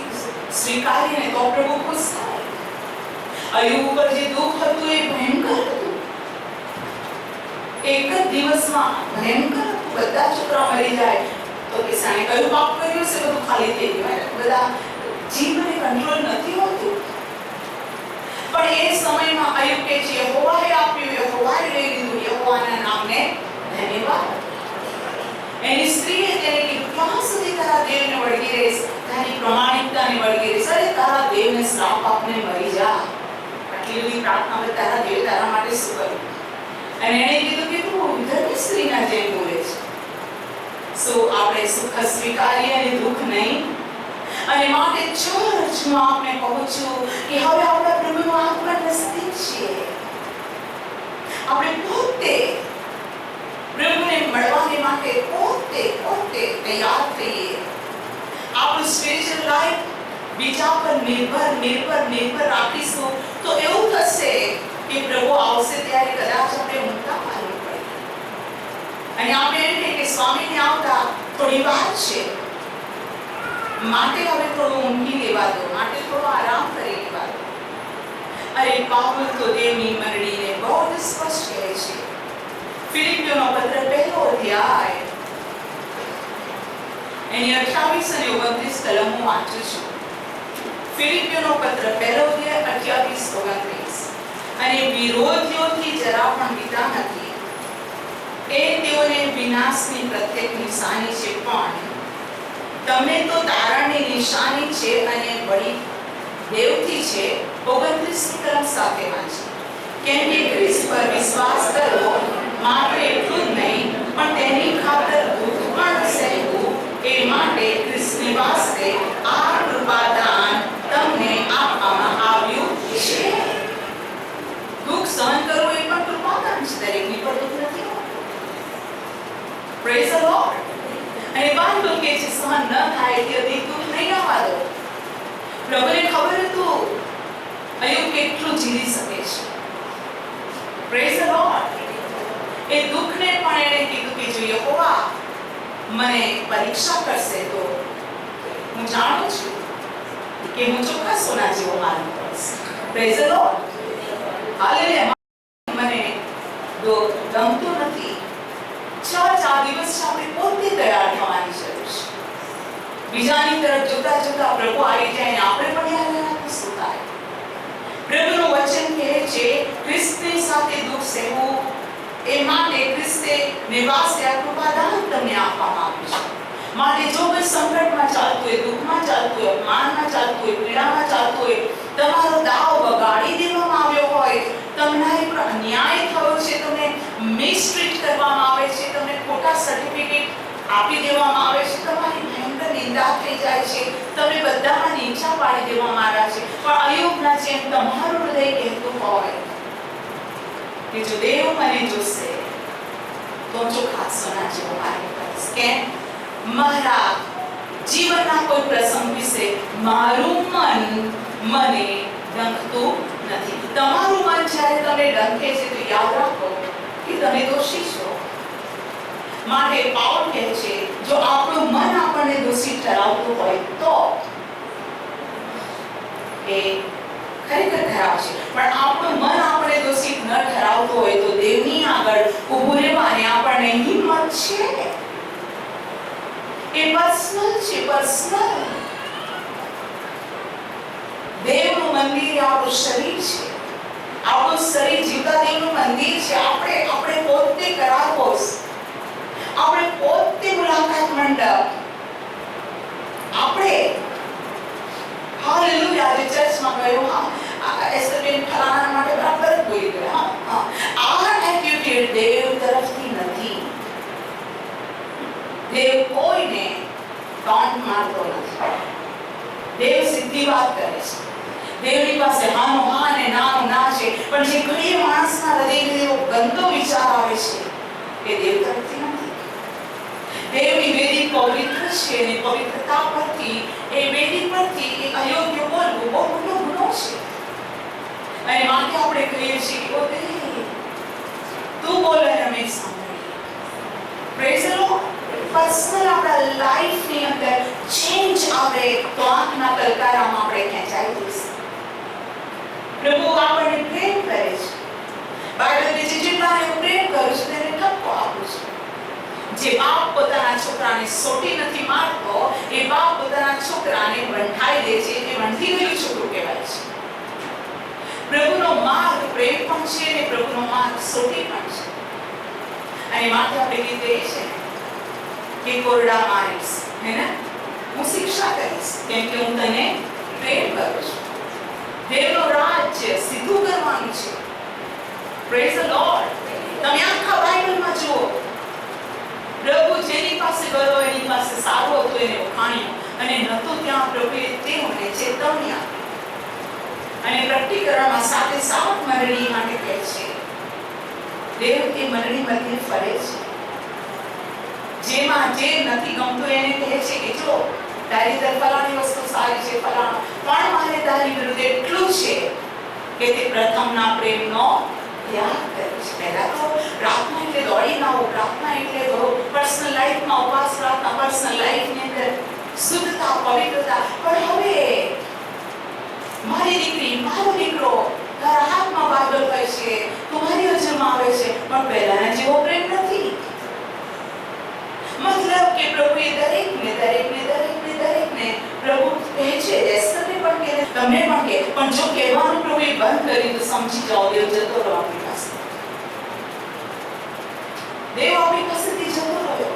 S1: સ્વીકારીને તો પ્રભુ ખુશ થાય. અયુબ ઉપર જે દુઃખ હતું એ ભયંકર હતું. એક જ દિવસમાં ભયંકર હતું. બધા છોકરા મરી જાય તો કિસાને કયું પાપ કર્યું છે, બધું ખાલી થઈ ગયું. બધા જીવને કંટ્રોલ નથી હોતું. પણ એ સમયમાં અયુબ કે છે યહોવાએ આપ્યું, યહોવાએ લઈ લીધું, યહોવાના નામને ધન્યવાદ. એની સ્ત્રીએ તેને કીધું ક્યાં સુધી તારા દેવને વળગી રહીશ, તારી પ્રમાણિકતાને વળગી રહીશ? અરે તારા દેવને શ્રાપ આપને મરી જા. આટલી બધી પ્રાર્થના હવે તારા દેવ તારા માટે શું કર્યું? અને એણે કીધું કે તું ધર્મી સ્ત્રીના જેમ બોલે છે. શું આપણે સુખ સ્વીકારીએ અને દુઃખ નહીં? અને માટે ચર્ચમાં આપણે કહું છું કે હવે આપણા પ્રભુનો આગમન નજીક છે. આપણે પોતે પ્રભુને મળવાને માટે પોતે તૈયાર થઈએ. આપણું સ્પિરિચ્યુઅલ લાઈફ બીજા પર નિર્ભર રાખીશું તો એવું થશે કે પ્રભુ આવશે ત્યારે કદાચ આપણે ઊંઘતા માનવું પડે. અને આપણે એમ કહીએ કે સ્વામીને આવતા થોડી વાર છે, માટે હવે થોડું ઊંઘી લેવા દો, માટે થોડો આરામ કરી લેવા દો. અરે પાઉલ તો દેવની મંડળીને બહુ જ સ્પષ્ટ કહે છે. ફિલિપીઓનો પત્ર પહેલો અધ્યાય એની 28 અને 29 કલમો વાંચું છું. ફિલિપીઓનો પત્ર પહેલો અધ્યાય 28-29. અને વિરોધીઓથી જરા પણ બીતા નથી, એ તેઓને વિનાશની પ્રત્યેક નિશાની છે, પણ તમે તો તારણની નિશાની છે અને બળી દેવથી છે. 29ની કલમ સાથે વાંચી. કેમ કે ખ્રિસ્ત પર વિશ્વાસ કરવો માત્ર એટલું જ નહીં, પણ તેની ખાતર દુઃખ પણ સહેવું, એ માટે ખ્રિસ્તને વાસ્તે આ કૃપાદાન તમને આપવામાં આવ્યું છે. દુઃખ સહન કરવું એ પણ કૃપાદાન છે. દરેકની પર દુઃખ નથી હોતું. Praise the lord. અને બાઇબલ કહે છે સહન ન થાય કે અધિક દુઃખ નહીં આવવા દો. પ્રભુને ખબર હતું અયુબ કેટલું જીવી શકે છે. Praise the Lord. એ દુઃખને પણ એણે કીધું કે જો યહોવા મને પરીક્ષા કરશે તો હું જાણું છું કે હું ચોક્કસ સોના જેવો માનવું પડશે. Praise the lord. હાલેલુયા. મને ગમતું નથી. 4 દિવસ આપણે પોતે તૈયાર થવાની જરૂર છે. બીજાની તરફ જોતા જોતા પ્રભુ આવી જાય ને આપણે પણ યાદ રાખવું શું થાય. પ્રભુનું વચન કહે છે ખ્રિસ્તની સાથે દુઃખ સહેવું, એ માટે ખ્રિસ્તે નિવાસે આ કૃપાદાન તમને આપવામાં આવ્યું છે. માટે જો કોઈ સંકટમાં ચાલતું હોય, દુઃખમાં ચાલતું હોય, અપમાનમાં ચાલતું હોય, પીડામાં ચાલતું હોય, તમારો દાવ બગાડી દેવામાં આવ્યો હોય, તમને અન્યાય થયો છે, તમને મિસટ્રીટ કરવામાં આવે છે, તમને ખોટા સર્ટિફિકેટ આપી દેવામાં આવે છે, તમારી ભયંકર નિંદા થઈ જાય છે, તમને બધામાં નીચા પાડી દેવામાં આવ્યા છે, પણ અયુબના જેમ તમારું હૃદય કહેતું હોય કે જો દેવ મને જોશે તો ચોખ્ખા સોના જેવો મારી કરશે. કેમ? મારા જીવનના કોઈ પ્રસંગ વિશે મારું મન મને ડંખતું નથી. તમારું મન જ્યારે તમને ડંખે છે તો યાદ રાખો કે તમે દોષી છો. માટે પાઉલ કહે છે જો આપણું મન આપણને દોષી ઠરાવતું હોય તો એ ખરેખર ખરાબ છે, પણ આપણું મન આપણે દોષિત ન ઠરાવતું હોય તો દેવની આગળ ઊભું રહેવાની આપણને હિંમત છે. એ પર્સનલ છે. પર્સનલ. દેવનું મંદિર આપણું શરીર છે. આપણું શરીર જીવતા દેવનું મંદિર છે. આપણે પોતે કરાવોસ, આપણે પોતે મુલાકાત મંડપ, આપણે હાલેલુયા. આજે ચર્ચમાં ગયો એસ્ટરબેન ફલાણા માટે બરાબર જ બોલી ગયા. આ એટીટ્યુડ દેવ તરફથી નથી. દેવ કોઈને ટોન્ટ મારતો નથી. દેવ સીધી વાત કરે છે. દેવની પાસે હાનો હા ને નાનો ના છે, પણ જે ઘણી માણસના હૃદયને એવો ગંદો વિચાર આવે છે એ દેવ તરફથી નથી. દેવની વેદી પવિત્ર છે અને પવિત્રતા પરથી એ વેદી પરથી એ અયોગ્ય બોલવું બહુ મોટો ગુનો છે. અને માટે આપણે કહીએ છીએ કે ઓ દેવ તું બોલે અમે સાંભળીએ. Praise the lord. પર્સનલ આપણા લાઈફની અંદર ચેન્જ આવે તો આંખના તલકારામાં આપણે ખેંચાઈ જઈશું. પ્રભુ આપણને પ્રેમ કરે છે. બાઇબલ કહે છે જેટલાને હું પ્રેમ કરું છું તેને ઠપકો આપું છું. જે બાપ પોતાના છોકરાને સોટી નથી મારતો એ બાપ પોતાના છોકરાને વંઠાઈ દે છે, એ વંઠી ગયેલું છોકરું કહેવાય છે. પ્રભુનો માર્ગ પ્રેમ પણ છે અને પ્રભુનો માર્ગ સોટી પણ છે. અને માટે આપણે કીધું એ છે કે કોરડા મારીશ, હે ને, હું શિક્ષા કરીશ કેમ કે હું તને પ્રેમ કરું છું. દેવનો રાજ્ય સીધું કરવાનું છે. Praise the lord. તમે આખા બાઇબલમાં જુઓ પ્રભુ જેની પાસે ગયો એની પાસે સારું હતું એને વખાણ્યું, અને નહોતું ત્યાં પ્રભુએ તેઓને ચેતવણી આપી. અને પ્રકટીકરણમાં 7 મંડળી માટે કહે છે દેવ એ મંડળી મધ્યે ફરે છે. જેમાં જે નથી ગમતું એને કહે છે કે જો તારી અંદર ફલાણી વસ્તુ સારી છે, ફલાણું, પણ મારે તારી વિરુદ્ધ એટલું છે કે તે પ્રથમના પ્રેમનો ત્યાગ કરે છે. પહેલા તો પ્રાર્થના એટલે દોડીને આવો, પ્રાર્થના એટલે પર્સનલ લાઈફમાં ઉપવાસ પ્રાર્થના, પર્સનલ લાઈફની અંદર શુદ્ધતા, પવિત્રતા. પણ હવે મારી દીકરી, મારો દીકરો તારા હાથમાં બાઇબલ હોય છે, તમારી નજરમાં આવે છે, પણ પહેલાના જેવો પ્રેમ નથી. મતલબ કે પ્રભુએ દરેકને પ્રભુ કહે છે, એસ્તરને પણ કહે, તમને પણ કહે, પણ જો કહેવાનું પ્રભુએ બંધ કરી તો સમજી જાઓ દેવ જતો રહ્યો આપણી પાસે. દેવ આપણી પાસેથી જતો રહ્યો.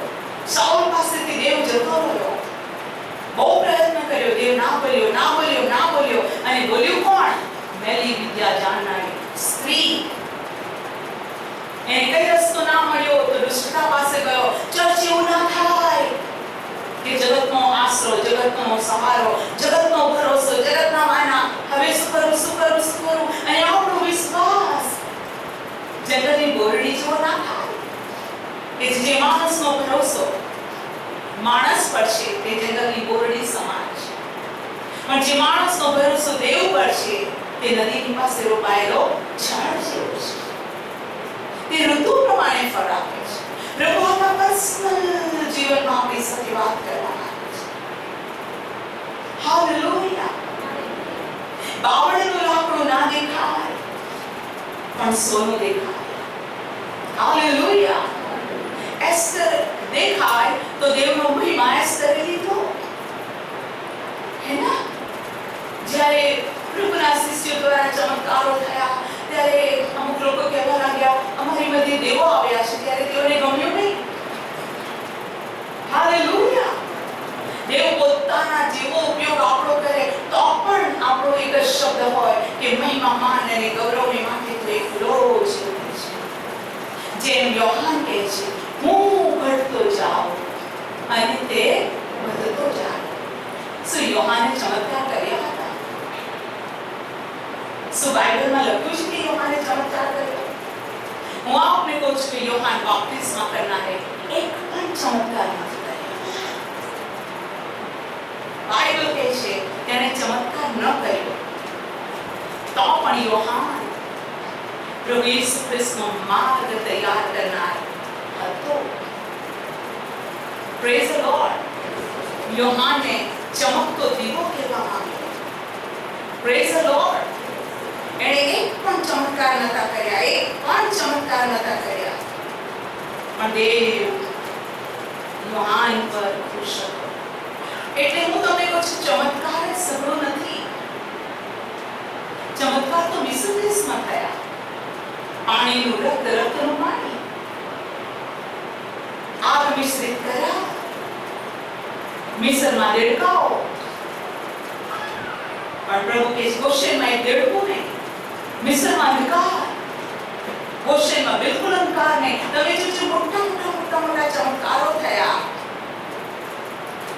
S1: સાઉલ પાસેથી દેવ જતો રહ્યો. બહુ પ્રયત્ન કર્યો, દેવ ના બોલ્યો અને બોલ્યું કોણ? મેલી વિદ્યા જાણનારી સ્ત્રી. એને કઈ રસ્તો ના મળ્યો તો દુષ્ટતા પાસે ગયો. ચર્ચ એવું ના થાય કે જગતનો આશરો, જગતનો સહારો, જગતનો ભરોસો, જગતના માના. હવે શું કરું? અને આપણો વિશ્વાસ જગતની બોરડી જેવો ના થાય કે જે માણસનો ભરોસો માણસ પર છે તે જંગલની બોરડી સમાન છે. પણ જે માણસનો ભરોસો દેવ પર છે તે નદીની પાસે રોપાયેલો ઝાડ જેવો છે. તે ઋતુ પ્રમાણે ફળ આપે છે. પ્રભુ આપણા પર્સનલ જીવનમાં આપણી સાથે વાત કરવા માંગે છે. હાલેલુયા. બાવળનું લાકડું ના દેખાય પણ સોનું દેખાય. હાલેલુયા. એસ્તર દેખાય તો દેવનો મહિમા એસ્તરે લીધો. હે ના? જ્યારે પ્રભુના શિષ્યો દ્વારા ચમત્કારો થયા ત્યારે અમુક લોકો કહેવા લાગ્યા, અમારી મધ્ય દેવો આવ્યા છે. ત્યારે તેઓને ગમ્યું નહીં. હાલેલુયા. દેવ પોતાના જેવો ઉપયોગ આપણો કરે તો પણ આપણો એક જ શબ્દ હોય કે મહિમા, માન અને ગૌરવની માટે તો એકલો જ છે. જેમ યોહાન કહે છે, હું ઘટતો જાઉં અને તે વધતો જાય. શું યોહાને ચમત્કાર કર્યા હતા? શું બાઇબલમાં લખ્યું છે કે યોહાને ચમત્કાર કર્યો? હું આપને કહું છું કે યોહાન બાપ્તિસ્મા કરનારે એક પણ ચમત્કાર નથી કર્યો. બાઇબલ કહે છે તેણે ચમત્કાર ન કર્યો તો પણ યોહાન પ્રભુ ઈસુ ખ્રિસ્તનો માર્ગ તૈયાર કરનાર હતો. Praise the Lord. યોહાનને ચમકતો દીવો કહેવામાં આવ્યો. Praise the Lord. એણે એક પણ ચમત્કાર નતા કર્યા. પણ દેવ યોહાન પર ખુશ હતો. એટલે હું તમને કહું છું, ચમત્કાર એ સગળો નથી. ચમત્કાર તો મિસ્ર દેશમાં થયા. પાણીનું રક્ત, રક્તનું પાણી. આગ મિશ્રિત કર્યા. મિસ્રમાં દેડકાઓ. પણ પ્રભુ કે ગોશેનમાં એક દેડકું નહીં. મિસ્રમાં અંધકાર. ગોશેનમાં બિલકુલ અંધકાર નહીં. તમે જો મોટા ચમત્કારો થયા.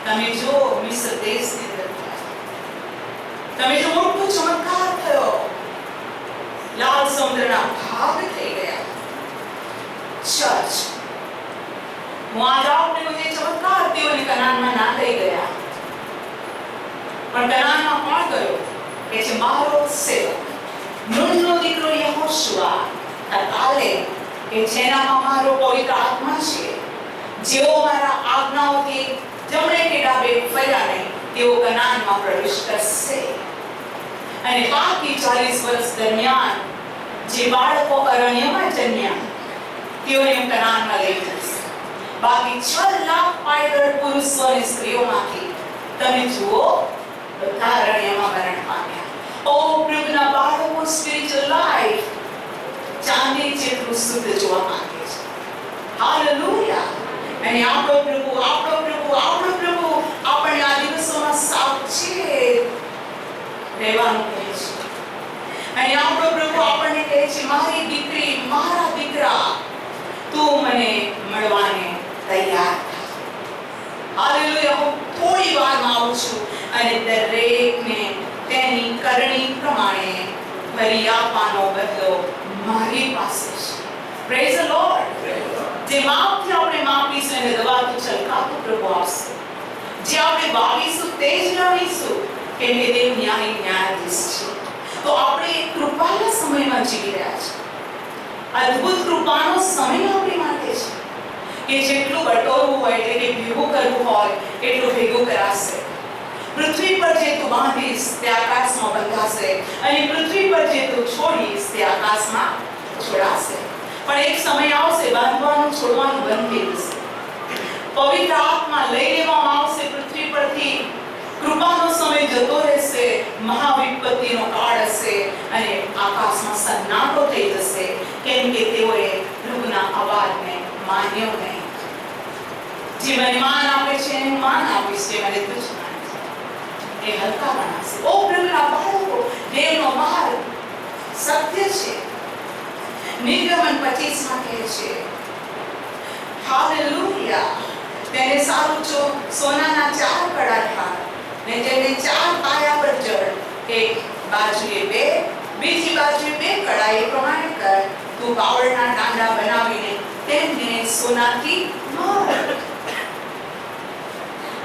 S1: તમે જો મિસ્ર દેશની અંદર થયા. તમે જો મોટો ચમત્કાર થયો. લાલ સમુદ્રના ભાગ થઈ ગયા. ચર્ચ. હું આજ આપને કોઈ ચમત્કાર તેઓને કનાનમાં ના લઈ ગયા. પણ કનાનમાં કોણ ગયો? કે છે મારો સેવક નૂનનો દીકરો યહોશુઆ કાલે કે જેનામાં મારો પવિત્ર આત્મા છે. જેઓ મારા આજ્ઞાઓથી જમણે કે ડાબે ફર્યા નહીં તેઓ કનાનમાં પ્રવેશ કરશે. અને બાકી 40 વર્ષ દરમિયાન જે બાળકો અરણ્યમાં જન્મ્યા તેઓને કનાનમાં લઈ જશે. બાકી 6 લાખ પાયદળ પુરુષો અને સ્ત્રીઓમાંથી તમે જુઓ બધા અરણ્યમાં મરણ પામ્યા. ઓ પ્રભુના બાળકો સ્પિરિચ્યુઅલ લાઈફ ચાંદી જેટલું શુદ્ધ જોવા માંગે છે. હાલેલુયા. અને આપણો પ્રભુ આપણને આ દિવસોમાં સાવચેત રહેવાનું કહે છે. અને આપણો પ્રભુ આપણને કહે છે, મારી દીકરી, મારા દીકરા, તું મને મળવાને તૈયાર થા. હાલેલુયા. હું થોડી વારમાં આવું છું અને દરેકને તેની કરણી પ્રમાણે ભરી આપવાનો બદલો મારી પાસે છે. Praise the lord. જે માપથી આપણે માપીશું અને દબાતું છલકાતું પ્રભુ આપશે. જે આપણે વાવીશું તે જ લાવીશું. કેમ કે દેવ ન્યાયાધીશ છે. તો આપણે કૃપાના સમયમાં જીવી રહ્યા છીએ. અદ્ભુત કૃપાનો સમય આપણી માટે છે કે જેટલું બટોરવું હોય એટલે કે ભેગું કરવું હોય એટલું ભેગું કરાશે. પૃથ્વી પર જે તું બાંધીશ તે આકાશમાં બંધાશે અને પૃથ્વી પર જે તું છોડીશ તે આકાશમાં છોડાશે. પણ એક સમય આવશે બાંધવાનું છોડવાનું બંધ થઈ જશે. પવિત્ર આત્મા લઈ લેવામાં આવશે પૃથ્વી પરથી. કૃપાનો સમય જતો રહેશે. મહાવિપત્તિનો કાળ હશે અને આકાશમાં સન્નાટો થઈ જશે, કેમ કે તેઓએ પ્રભુના અવાજને માન્યો નહીં. જે મને માન આપે છે એને માન આપીશ, જે મને તુચ્છ માને છે એ હલકા ગણાશે. ઓ પ્રભુના બાળકો, દેવનો માર્ગ સત્ય છે. નિર્ગમન 25 માં કહે છે, હાલેલુયા, તેને સારું સોનાના 4 કડા ઠાર ને તેને 4 પાયા પર જડ, એક બાજુએ 2, બીજી બાજુએ 2 કડા, એ પ્રમાણે કર. તું બાવળના દાંડા બનાવીને તેમને સોનાથી માર.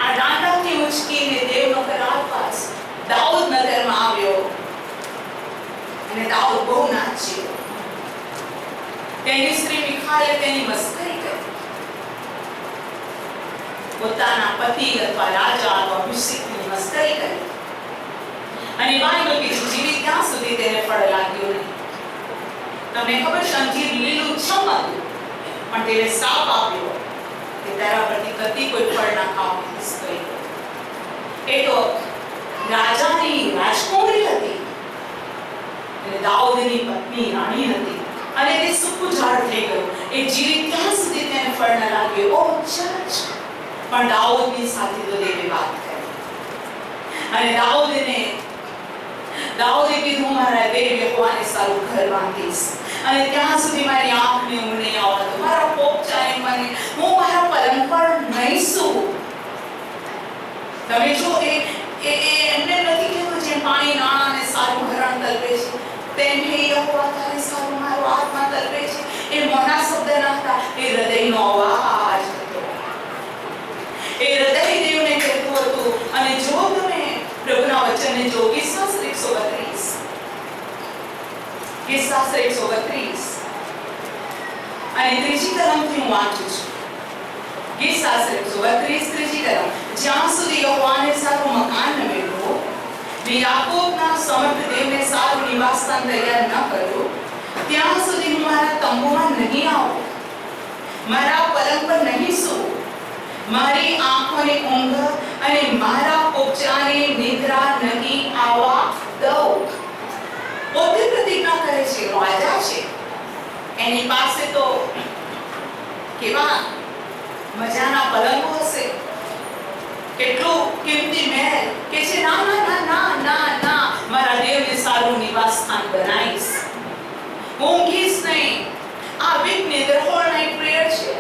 S1: આ દાંડાથી ઉચકીને દેવનો કરાર પાસ દાઉદ નગરમાં આવ્યો અને દાઉદ બહુ નાચ્યો. તેની સ્ત્રી મિખાલે તેની મસ્કરી કરી. પોતાના પતિ અથવા રાજા અથવા અભિષેકની મસ્કરી કરી અને બાઈબલ કીધું જીવી ત્યાં સુધી તેને ફળ લાગ્યું નહીં. તમને ખબર છે, અંજીર લીલું છમ હતું, પણ તેને શાપ આપ્યો કે તારા પરથી કદી કોઈ ફળ ના ખાવાની મસ્કરી કરી. એ તો રાજાની રાજકુમારી હતી અને દાઉદની પત્ની રાણી હતી અને તે સૂકું ઝાડ થઈ ગયું. એ જીવી ત્યાં સુધી તેને ફળ ન લાગ્યું. ઓ ચર્ચ, પણ દાઉદની સાથે તો દેવે વાત કરી અને દાઉદે કીધું, મારા દેવ યહોવાને સારું ઘર બાંધીશ અને ત્યાં સુધી મારી આંખની ઊંઘ નહીં આવવા દઉં. મારા પોપચાએ મને હું મારા પલંગ પર નહીં સૂવું. તમે જો એ એમને નથી કહેતું જેમ પાણી નાણાને સારું હરણ તલપે છે તેમ હે યહોવા તારે સારું મારો આત્મા તલપે છે. એ મોના શબ્દ ના હતા, એ હૃદયનો અવાજ હતો. એ હૃદય દેવને કહેતું હતું. અને જો તમે પ્રભુના વચનને જો ગીતશાસ્ત્ર 132 અને ત્રીજી કલમથી હું વાંચું છું. ગીતશાસ્ત્ર 132 ત્રીજી કલમ, જ્યાં સુધી યહોવાને સારું મકાન ન મેળવો ને યાકોબના સમર્થ દેવને સારું નિવાસસ્થાન તૈયાર ન કરો, ત્યાં સુધી હું મારા તંબુમાં નહીં આવું, મારા પલંગ પર નહીં સૂવું, મારી આંખોને ઊંઘ અને મારા પોપચાને નિદ્રા નહીં આવવા દઉં. પોતે પ્રતિજ્ઞા કરે છે. રાજા છે, એની પાસે તો કેવા મજાના પલંગો હશે, કેટલું કિંમતી મહેલ, કે છે ના ના ના ના ના ના, મારા દેવને સારું નિવાસ સ્થાન બનાવીશ, ઊંઘીશ નહીં. આ વીક ની હોલ નાઇટ પ્રેયર છે.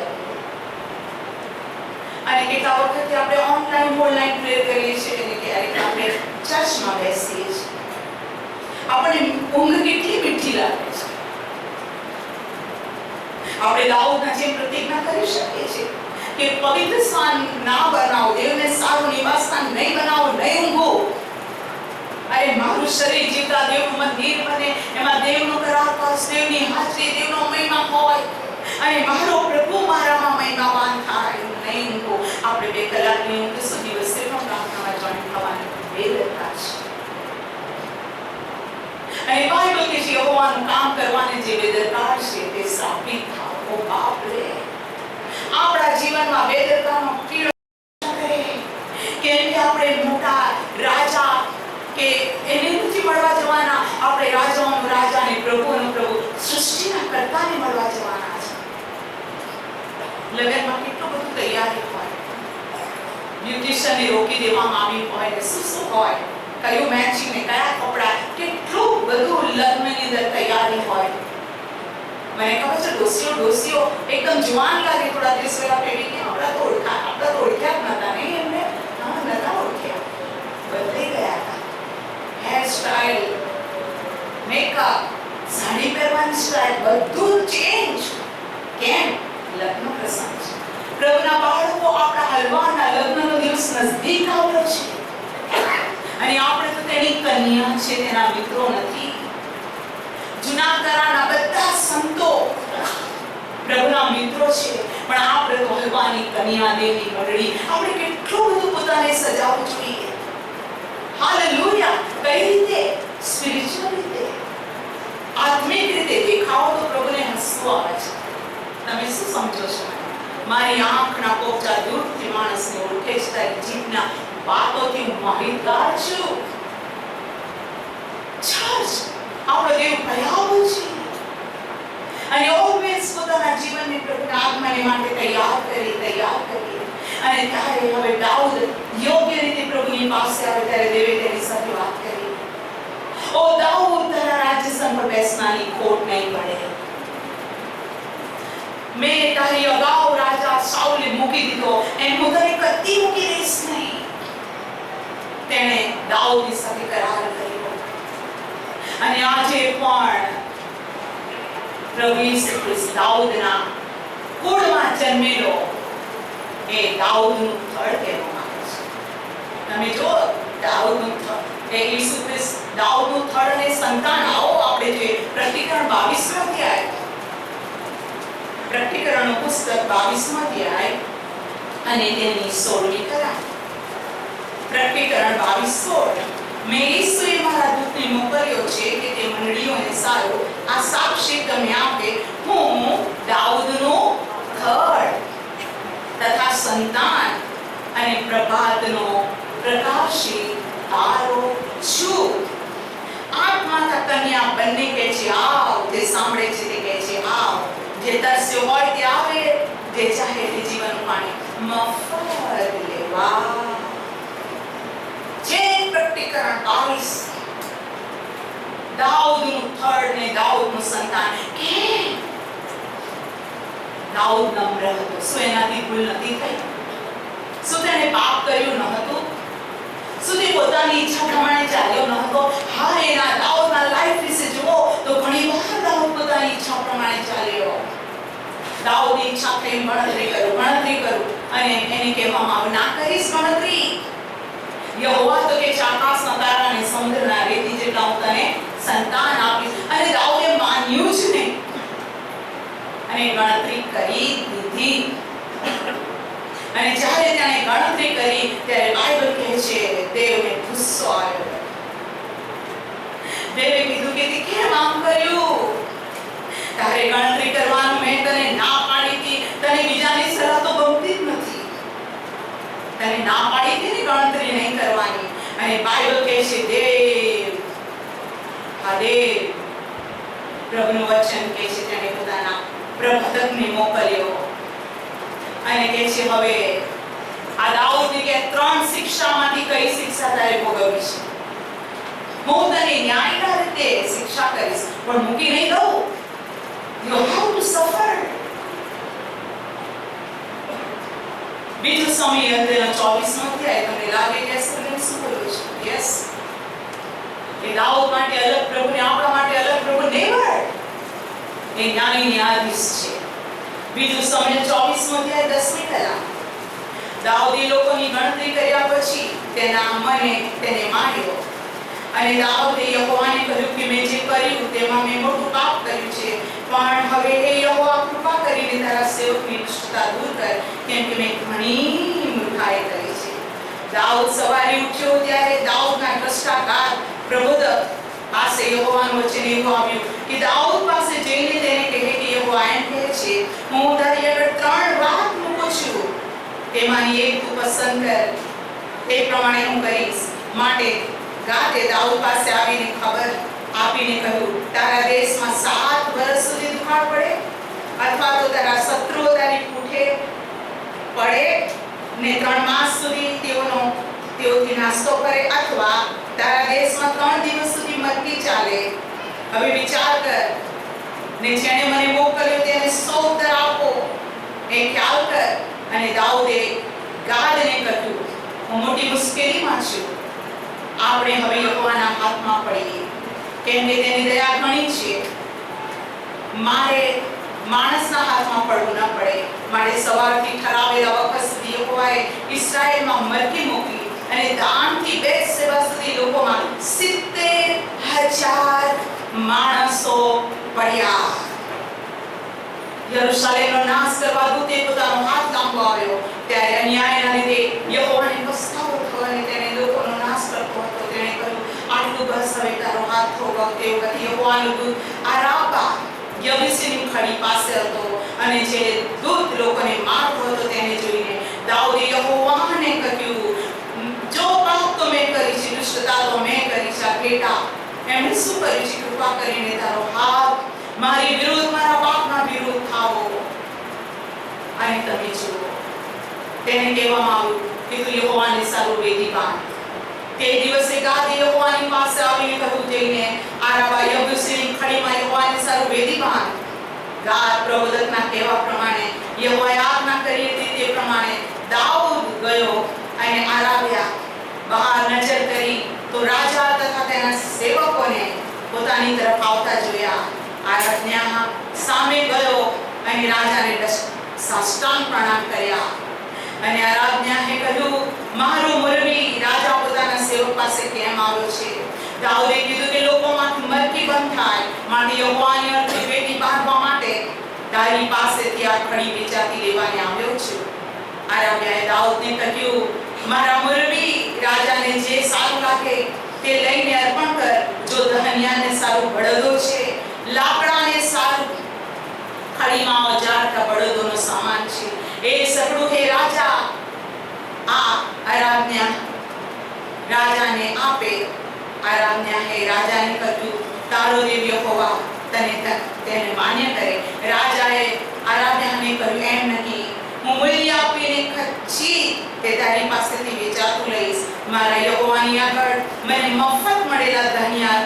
S1: અને કેટલા વખતે આપણે ઓનલાઈન હોલ નાઇટ પ્રેયર કરીએ છીએ અને ક્યારેક આપણે ચર્ચમાં બેસીએ છીએ. આપણને ઊંઘ કેટલી મીઠી લાગે છે. આપણે દાઉદના જેમ પ્રતિજ્ઞા કરી શકીએ છીએ કે પવિત્ર સ્થાન ના બનાવો, દેવને સારું નિવાસ સ્થાન નહીં બનાવો, નહીં ઊંઘો. અરે મારું શરીર જીવતા દેવનું મંદિર બને, એમાં દેવનો કરાર પાસ, દેવની હાજરી, દેવનો મહિમા હોય અને મારો પ્રભુ મારામાં મહિમાવાન થાય. નહીં ઊંઘો. આપણે 2 કલાકની ઊંઘ સુધી દિવસેમાં પ્રાર્થનામાં જોઈન થવાની બેદરકાર છે. અને બાઇબલ કે છે યહોવાનું કામ કરવાની જે બેદરકાર છે તે સાબિત થાવ. ઓ બાપ રે, આપણા જીવનમાં બેદરકારનો કીડો કરે, કેમ કે આપણે મોટા રાજા કે એને નથી મળવા જવાના, આપણે રાજાઓનો રાજા અને પ્રભુનો પ્રભુ, સૃષ્ટિના કર્તાને મળવા જવાના છે. લગ્નમાં કેટલું બધું તૈયારી હોય, બ્યુટિશિયનને રોકી દેવામાં આવી હોય ને શું હોય, કયું મેચિંગ ને કયા કપડા, કેટલું બધું લગ્નની અંદર તૈયારી હોય. મને ખબર છે ડોસીઓ એકદમ જવાન લાગે, થોડા દિવસ પહેલા પેઢી કે આપણા તો ઓળખ્યા જ નતા નહીં એમને, નતા ઓળખ્યા, બદલાઈ ગયા હતા. હેર સ્ટાઇલ, મેકઅપ, સાડી પહેરવાની સ્ટાઇલ, બધું ચેન્જ. કેમ? લગ્ન પ્રસંગ છે. પ્રભુના બાળકો, આપણા હલવાના લગ્નનો દિવસ નજદીક આવ્યો છે અને આપણે તો તેની કન્યા છે, તેના મિત્રો નથી. જૂના કરારના બધા સંતો પ્રભુના મિત્રો છે, પણ આપણે તો હલવાની કન્યા દેવની મંડળી. આપણે કેટલું બધું પોતાને સજાવવું જોઈએ. હાલેલુયા. કઈ રીતે? સ્પિરિચ્યુઅલ રીતે, આત્મિક રીતે દેખાવો તો પ્રભુને હસવું આવે છે. તમે શું સમજો છો? મારી આંખના પોપચા દૂરથી માણસને ઓળખે છે. તારી જીભના વાતોથી હું માહિતગાર છું. ચર્ચ આપણો દેવ ભયાવહ છે અને ઓલવેઝ પોતાના જીવનને પ્રભુના આગમન માટે તૈયાર કરી. અને ત્યારે હવે દાઉદ યોગ્ય રીતે પ્રભુની પાસે આવે ત્યારે દેવે તેની સાથે વાત કરી. ઓ દાઉદ, તારા રાજ્યસન પર બેસવાની ખોટ નહીં પડે. મેં તારી અગાઉ રાજા સાઉલને મૂકી દીધો એમ હું તને કદી મૂકી દઈશ નહીં. તેણે દાઉદની સાથે કરાર કર્યો. અને આજે પણ પ્રભુ ઈસુ ખ્રિસ્ત દાઉદના કુળમાં જન્મેલો એ દાઉદનું થડ કહેવામાં આવે છે. તમે જો દાઉદનું થડ એ ઈસુ ખ્રિસ્ત દાઉદનું થડ અને સંતાન. આવો આપણે જે પ્રકટીકરણ 22 અધ્યાય, પ્રકટીકરણનું પુસ્તક 22 અધ્યાય અને તેની 16મી કલા. પ્રકટીકરણ 22:16. મેં ઈસુએ મારા દૂતને મોકલ્યો છે કે તે મંડળીઓને સારો આ સાક્ષી તમે આપે, હું દાઉદનું થડ તથા સંતાન અને પ્રભાતનો પ્રકાશી તારો છું. આત્મા કન્યા બંને કહે છે આવ. જે સાંભળે છે તે કહે છે આવ. જે તરસ્યો હોય તે આવે, જે ચાહે તે જીવનનું પાણી મફત લેવા. જે પ્રકટીકરણ 22 દાઉદનું થડ ને દાઉદનું સંતાન. કે દાઉદ નમ્ર હતો. શું એનાથી ભૂલ નથી થઈ? શું તેણે પાપ કર્યું ન હતું? શું તે પોતાની ઈચ્છા પ્રમાણે ચાલ્યો ન હતો? હા, એના દાઉદના લાઈફ વિશે જુઓ તો ઘણી વાર દાઉદ પોતાની ઈચ્છા પ્રમાણે ચાલ્યો. દાઉદની ઈચ્છા થઈ ગણતરી કરું અને એને કહેવામાં આવે ના કરીશ ગણતરી. યહોવા તો કે આકાશના તારા અને સમુદ્રના રેતી જેટલા હું તને સંતાન આપીશ. અને દાઉદે માન્યું જ નહીં અને ગણતરી કરી દીધી. અને જ્યારે તેણે ગણતરી કરી ત્યારે બાઇબલ કહે છે દેવને ગુસ્સો આવ્યો. દેવે કીધું કે તે કેમ આમ કર્યું? તારે ગણતરી કરવાનું મેં તને ના પાડી હતી. તને બીજાની સલાહ તો ગમતી જ નથી. તને ના પાડી હતી ને ગણતરી નહીં કરવાની. અને બાઇબલ કહે છે દેવ પ્રભુનું વચન કહે છે તેણે પોતાના પ્રભુને મોકલ્યો અને કહે છે હવે આ દાઉદની કે 3 શિક્ષામાંથી કઈ શિક્ષા તારે ભોગવવી છે? હું તને ન્યાયના રીતે શિક્ષા કરીશ પણ મૂકી નહીં દઉં. You have to suffer. બીજું સમય અંતેના 24નો અધ્યાય. તમને લાગે કે શું બોલું છું? યસ, એ દાઉદ માટે અલગ પ્રભુ ને આપણા માટે અલગ પ્રભુ નેવર. એ ન્યાયની ન્યાયાધીશ છે. બીજું સમય 24નો અધ્યાય 10મી કલા. દાઉદે લોકોની ગણતરી કર્યા પછી તેના મને તેને માર્યો. અને દાઉદે યહોવાને કહ્યું કે મેં જે કર્યું તેમાં મેં મોટું પાપ કર્યું છે, પણ હવે હે યહોવા કૃપા કરીને તારા સેવકની દુષ્ટતા દૂર કર, કેમ કે મેં ઘણી મૂર્ખાઈ કરી છે. દાઉદ સવારે ઉઠ્યો ત્યારે દાઉદના દ્રષ્ટાઘાત પ્રબોધક પાસે યહોવાનું વચન એવું આવ્યું કે દાઉદ પાસે જઈને તેને કહે કે યહોવા એમ કહે છે હું તારી આગળ 3 વાત મૂકું છું, તેમાંની એક તું પસંદ કર, તે પ્રમાણે હું કરીશ. માટે ગાદે દાઉદ પાસે આવીને ખબર આપીને કહ્યું તારા દેશમાં 7 વર્ષ સુધી દુકાળ પડે અથવા તો તારા શત્રુઓ તારી પૂઠે પડે ને 3 માસ સુધી તેઓથી નાસ્તો કરે અથવા તારા દેશમાં 3 દિવસ સુધી મરકી ચાલે. હવે વિચાર કર ને જેણે મને મોકલ્યો તેને સૌ ઉત્તર આપો એ ખ્યાલ કર. અને દાઉદે ગાદને કહ્યું હું મોટી મુશ્કેલીમાં છું. આપણે હવે યહોવાના હાથમાં પડીએ કેમ કે તેની દયા ઘણી છે. મારે માણસના હાથમાં પડવું ન પડે. મારે સવારથી ઠરાવેલા વખત સુધી યહોવાએ ઇસ્રાયેલમાં મરકી મૂકી અને દાનથી બેટ સેવા સુધી લોકોમાં 70,000 માણસો પડ્યા. યરુશલેમનો નાશ કરવા દૂતે પોતાનો હાથ લાંબો આવ્યો ત્યારે અન્યાયના લીધે યહોવાને પસ્તાવો થયો અને તેને લોકોનો નાશ કરતો હતો. ભોગવતે વખતે યહોવાનો દૂત આરાબા યબૂસીની ખડી પાસે હતો અને જે દૂત લોકોને મારતો હતો તેને જોઈને દાઉદે યહોવાને કહ્યું, જો પાપ તો મેં કરી છે, દુષ્ટતા તો મેં કરી છે, બેટા એમણે શું કર્યું છે? કૃપા કરીને તારો હાથ મારી વિરુદ્ધ, મારા બાપના વિરુદ્ધ થાવો. અને તમે જુઓ, તેને કહેવામાં આવ્યું કે તું યહોવાને સારું વેદી બાંધ. તે દિવસે ગાદે યહોવાની પાસે આવીને કહ્યું, જઈને આરાબા યબૂસીની ખડીમાં યહોવાને સારું વેદી બાંધ. ગાદ પ્રબોધકના કહેવા પ્રમાણે યહોવાએ આજ્ઞા કરી હતી તે પ્રમાણે દાઉદ ગયો અને આરાબ્યા. બહાર નજર કરી તો રાજા તથા તેના સેવકોને પોતાની તરફ આવતા જોયા. આરાધ્યા સામે ગયો અને રાજાને સાષ્ટાંગ પ્રણામ કર્યા. અને આરાધ્યાએ કહ્યું, મારું મુરબી રાજા પોતાના સેવક પાસે કેમ આવ્યો છે? દાઉદે કીધું કે લોકોમાંથી મરકી બંધ થાય માટે યહોવાની અર્થે વેદી બાંધવા માટે તારી પાસેથી આ ખડી વેચાતી લેવાને આવ્યો છું. આરાધ્યાએ દાઉદને કહ્યું, મારા મુરબી રાજાને જે સારું લાગે તે લઈને અર્પણ કર. જો ધનિયાને સારું બળદો છે, લાકડાને સારું ખડીમાં ઓજારતા બળદોનો સામાન છે, એ સગળું હે રાજા આ આરાધ્યા રાજાને આપે. આરાધ્યાએ રાજાને કહ્યું, તારો દેવ યહોવા તેને માન્ય કરે. રાજાએ આરાધ્યાને કહ્યું, એમ નહીં, હું મૂલ્ય આપીને ખર્ચી તે તારી પાસેથી વેચાતું લઈશ. મારા યહોવાની આગળ મને મફત મળેલા ધનિયા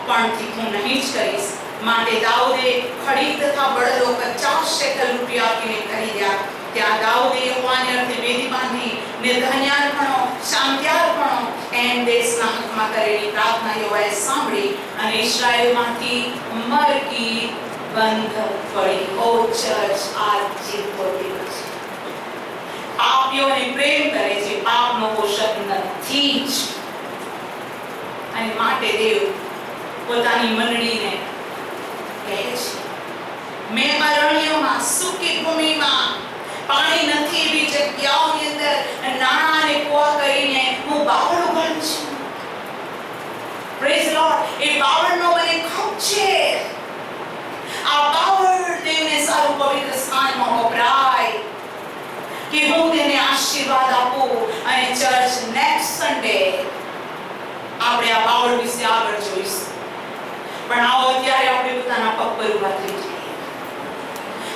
S1: પણથી હું નહીં જ કરીશ. માટે દાઉદે ખડી તથા બળદો 50 શેકલ રૂપિયા આપીને ખરીદ્યા. ત્યાં દાઉદે યહોવાને અર્થે વેદી બાંધી ને ધન્યાર્પણો, શાંત્યાર્પણો એમ દેશના હકમાં કરેલી પ્રાર્થના યહોવાએ સાંભળી અને ઇસ્રાએલમાંથી મરકી બંધ પડી. ઓ ચર્ચ, આ જીવતો દિવસ છે. પાપીઓને પ્રેમ કરે છે, પાપનો પોષક નથી જ. અને માટે દેવ પોતાની મંડળીને કહે છે, મેં અરણ્યમાં, સૂકી ભૂમિમાં, પાણી નથી એવી જગ્યાઓની અંદર નાણાંને કુવા કરીને હું બાવળ ઉગાડું છું. Praise lord. એ બાવળનો મને ખપ છે. આ બાવળ દેવને સારું પવિત્ર સ્થાનમાં વપરાય કે હું તેને આશીર્વાદ આપું. અને ચર્ચ નેક્સ્ટ સન્ડે આપણે આ બાવળ વિશે આગળ જોઈશું. પણ આવો અત્યારે આપણે પોતાના પગ પર ઉભા થઈ જઈએ.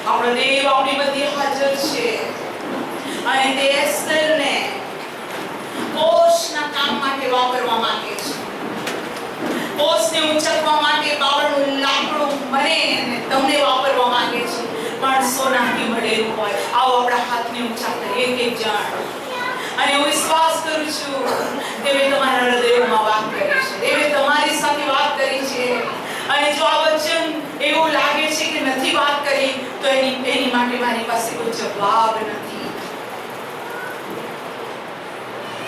S1: આપણો દેવ આપણી બધી હાજર છે અને તે એસ્તરને પોષના કામ માટે વાપરવા માંગે છે. પોષને ઉંચકવા માટે બાવળનું લાકડું મને અને તમને વાપરવા માંગે છે. પણ સોનાથી મળેલું હોય. આવો આપણા હાથને ઊંચા કરીએ એક એક જણ. અને હું વિશ્વાસ કરું છું દેવે તમારા હૃદયમાં વાત કરી છે, દેવે તમારી સાથે વાત કરી છે. અને જો આ વચન એવું લાગે છે કે નથી વાત કરી તો એની માટે મારી પાસે કોઈ જવાબ નથી.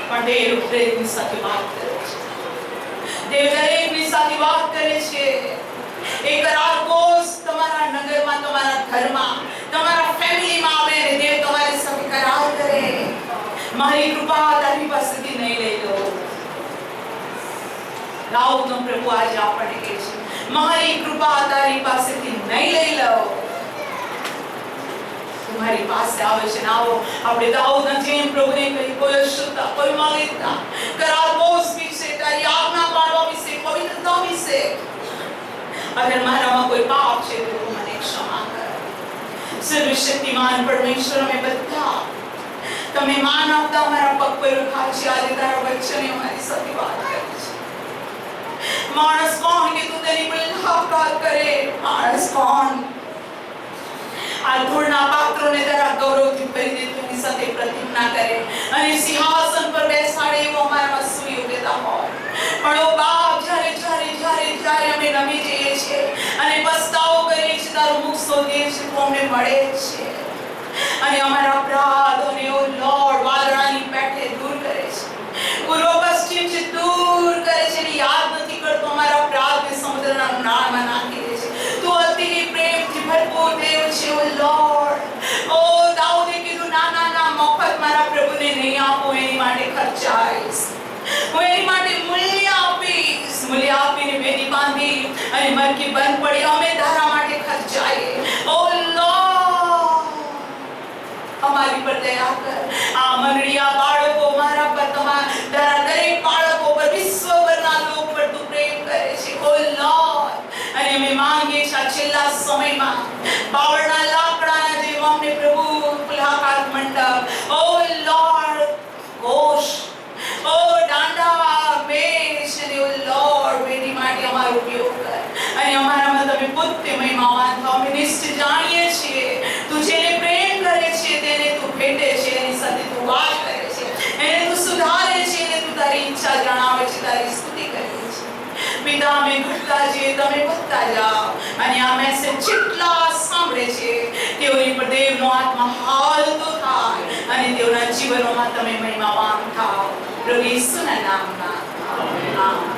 S1: પણ દેવ દરેકની સાથે વાત કરે છે. દેવ દરેકની સાથે વાત કરે છે. એક કરારકોસ તમારા નગરમાં, તમારા ઘરમાં, તમારા ફેમિલીમાં આવે અને દેવ તમારી સાથે કરાર કરે. મારી કૃપા તારી પાસેથી નહીં લઈ લો. દાઉદનો પ્રભુ આજે આપણને કહે છે, મારી કૃપા તારી પાસેથી નહીં લઈ લો. તમારી પાસે આવે છે. આવો આપણે દાઉદના જેમ પ્રભુને કહી, કોઈ અશુદ્ધતા, કોઈ માલિકતા, કરારકોસ વિશે, તારી આજ્ઞા પાળવા વિશે, પવિત્રતા વિશે અગર મારામાં કોઈ પાપ છે તો મને ક્ષમા કર. સર્વશક્તિમાન પરમેશ્વર, અમે બધા તમે માન આપતા અમારા પગ પર ઉભા છે. આજે તારા વચને અમારી સાથે વાત કરે છે. માણસ કોણ કે તું તેની મુલાકાત કરે? માણસ કોણ આ ધૂળના પાત્રોને તારા ગૌરવથી ભરી દે, તું એની સાથે પ્રતિજ્ઞા કરે અને સિંહાસન પર બેસાડે એવો અમારામાં સુયોગ્યતા હોય. પણ ઓ બાપ, જ્યારે જ્યારે જ્યારે જ્યારે અમે નમી જઈએ છીએ અને પસ્તાવો કરીએ છીએ, તારું મુખ શોધીએ છીએ તો અમને મળે છે અને અમારા અપરાધોને ઓ લોર્ડ વાદળાની પેઠે દૂર કરે છે. પૂર્વ પશ્ચિમથી દૂર કરે છે. યાદ નથી કરતો અમારા અપરાધને સમુદ્રના ઊંડાણમાં નાખી દે છે. તું અતિ પ્રેમથી ભરપૂર દેવ છે ઓ લોર્ડ. ઓ દાઉદે કીધું, ના ના ના, મફત મારા પ્રભુને નહીં આપું, એની માટે ખર્ચાઈશ, હું એની માટે મૂલ્ય આપીશ, મૂલ્ય આપીને ભેદી બાંધી અને મરકી બંધ પડી અમે તારા માટે ખર્ચાઈએ. ઓ લોર્ડ, અમારી પર દયા કર. આ મંડળીયા બાળકો મારા પર તારા દરેક બાળકો પર વિશ્વભરના લોક પર તું પ્રેમ કરે છે. ઓ લોર્ડ, અને અમે માંગીએ છીએ આ છેલ્લા સમયમાં બાવળના લાકડાના જેમ અમને પ્રભુ મુલાકાત મંડપ, ઓ લોર્ડ, કોષ, ઓ દાંડા, મેષ અને ઓ લોર્ડ વેદી માટે અમારો ઉપયોગ કર. અને અમારામાં તમે પોતે મહિમાવાન થાઓ. અમે નિશ્ચિત જાણીએ છીએ તું જેને પ્રેમ કરે છે તેને તું ભેટે છે, એની સાથે તું વાત કરે છે, એને તું સુધારે છે, એને તું તારી ઈચ્છા જણાવે છે, તારી સ્તુતિ કરે છે. પિતા, અમે ઘટતા છીએ, તમે વધતા જાઓ. અને આ મેસેજ જેટલા સાંભળે છે તેઓની પર દેવનો આત્મા હાલતો થાય અને તેઓના જીવનોમાં તમે મહિમાવાન થાઓ. પ્રભુ ઈસુના નામમાં આમેન.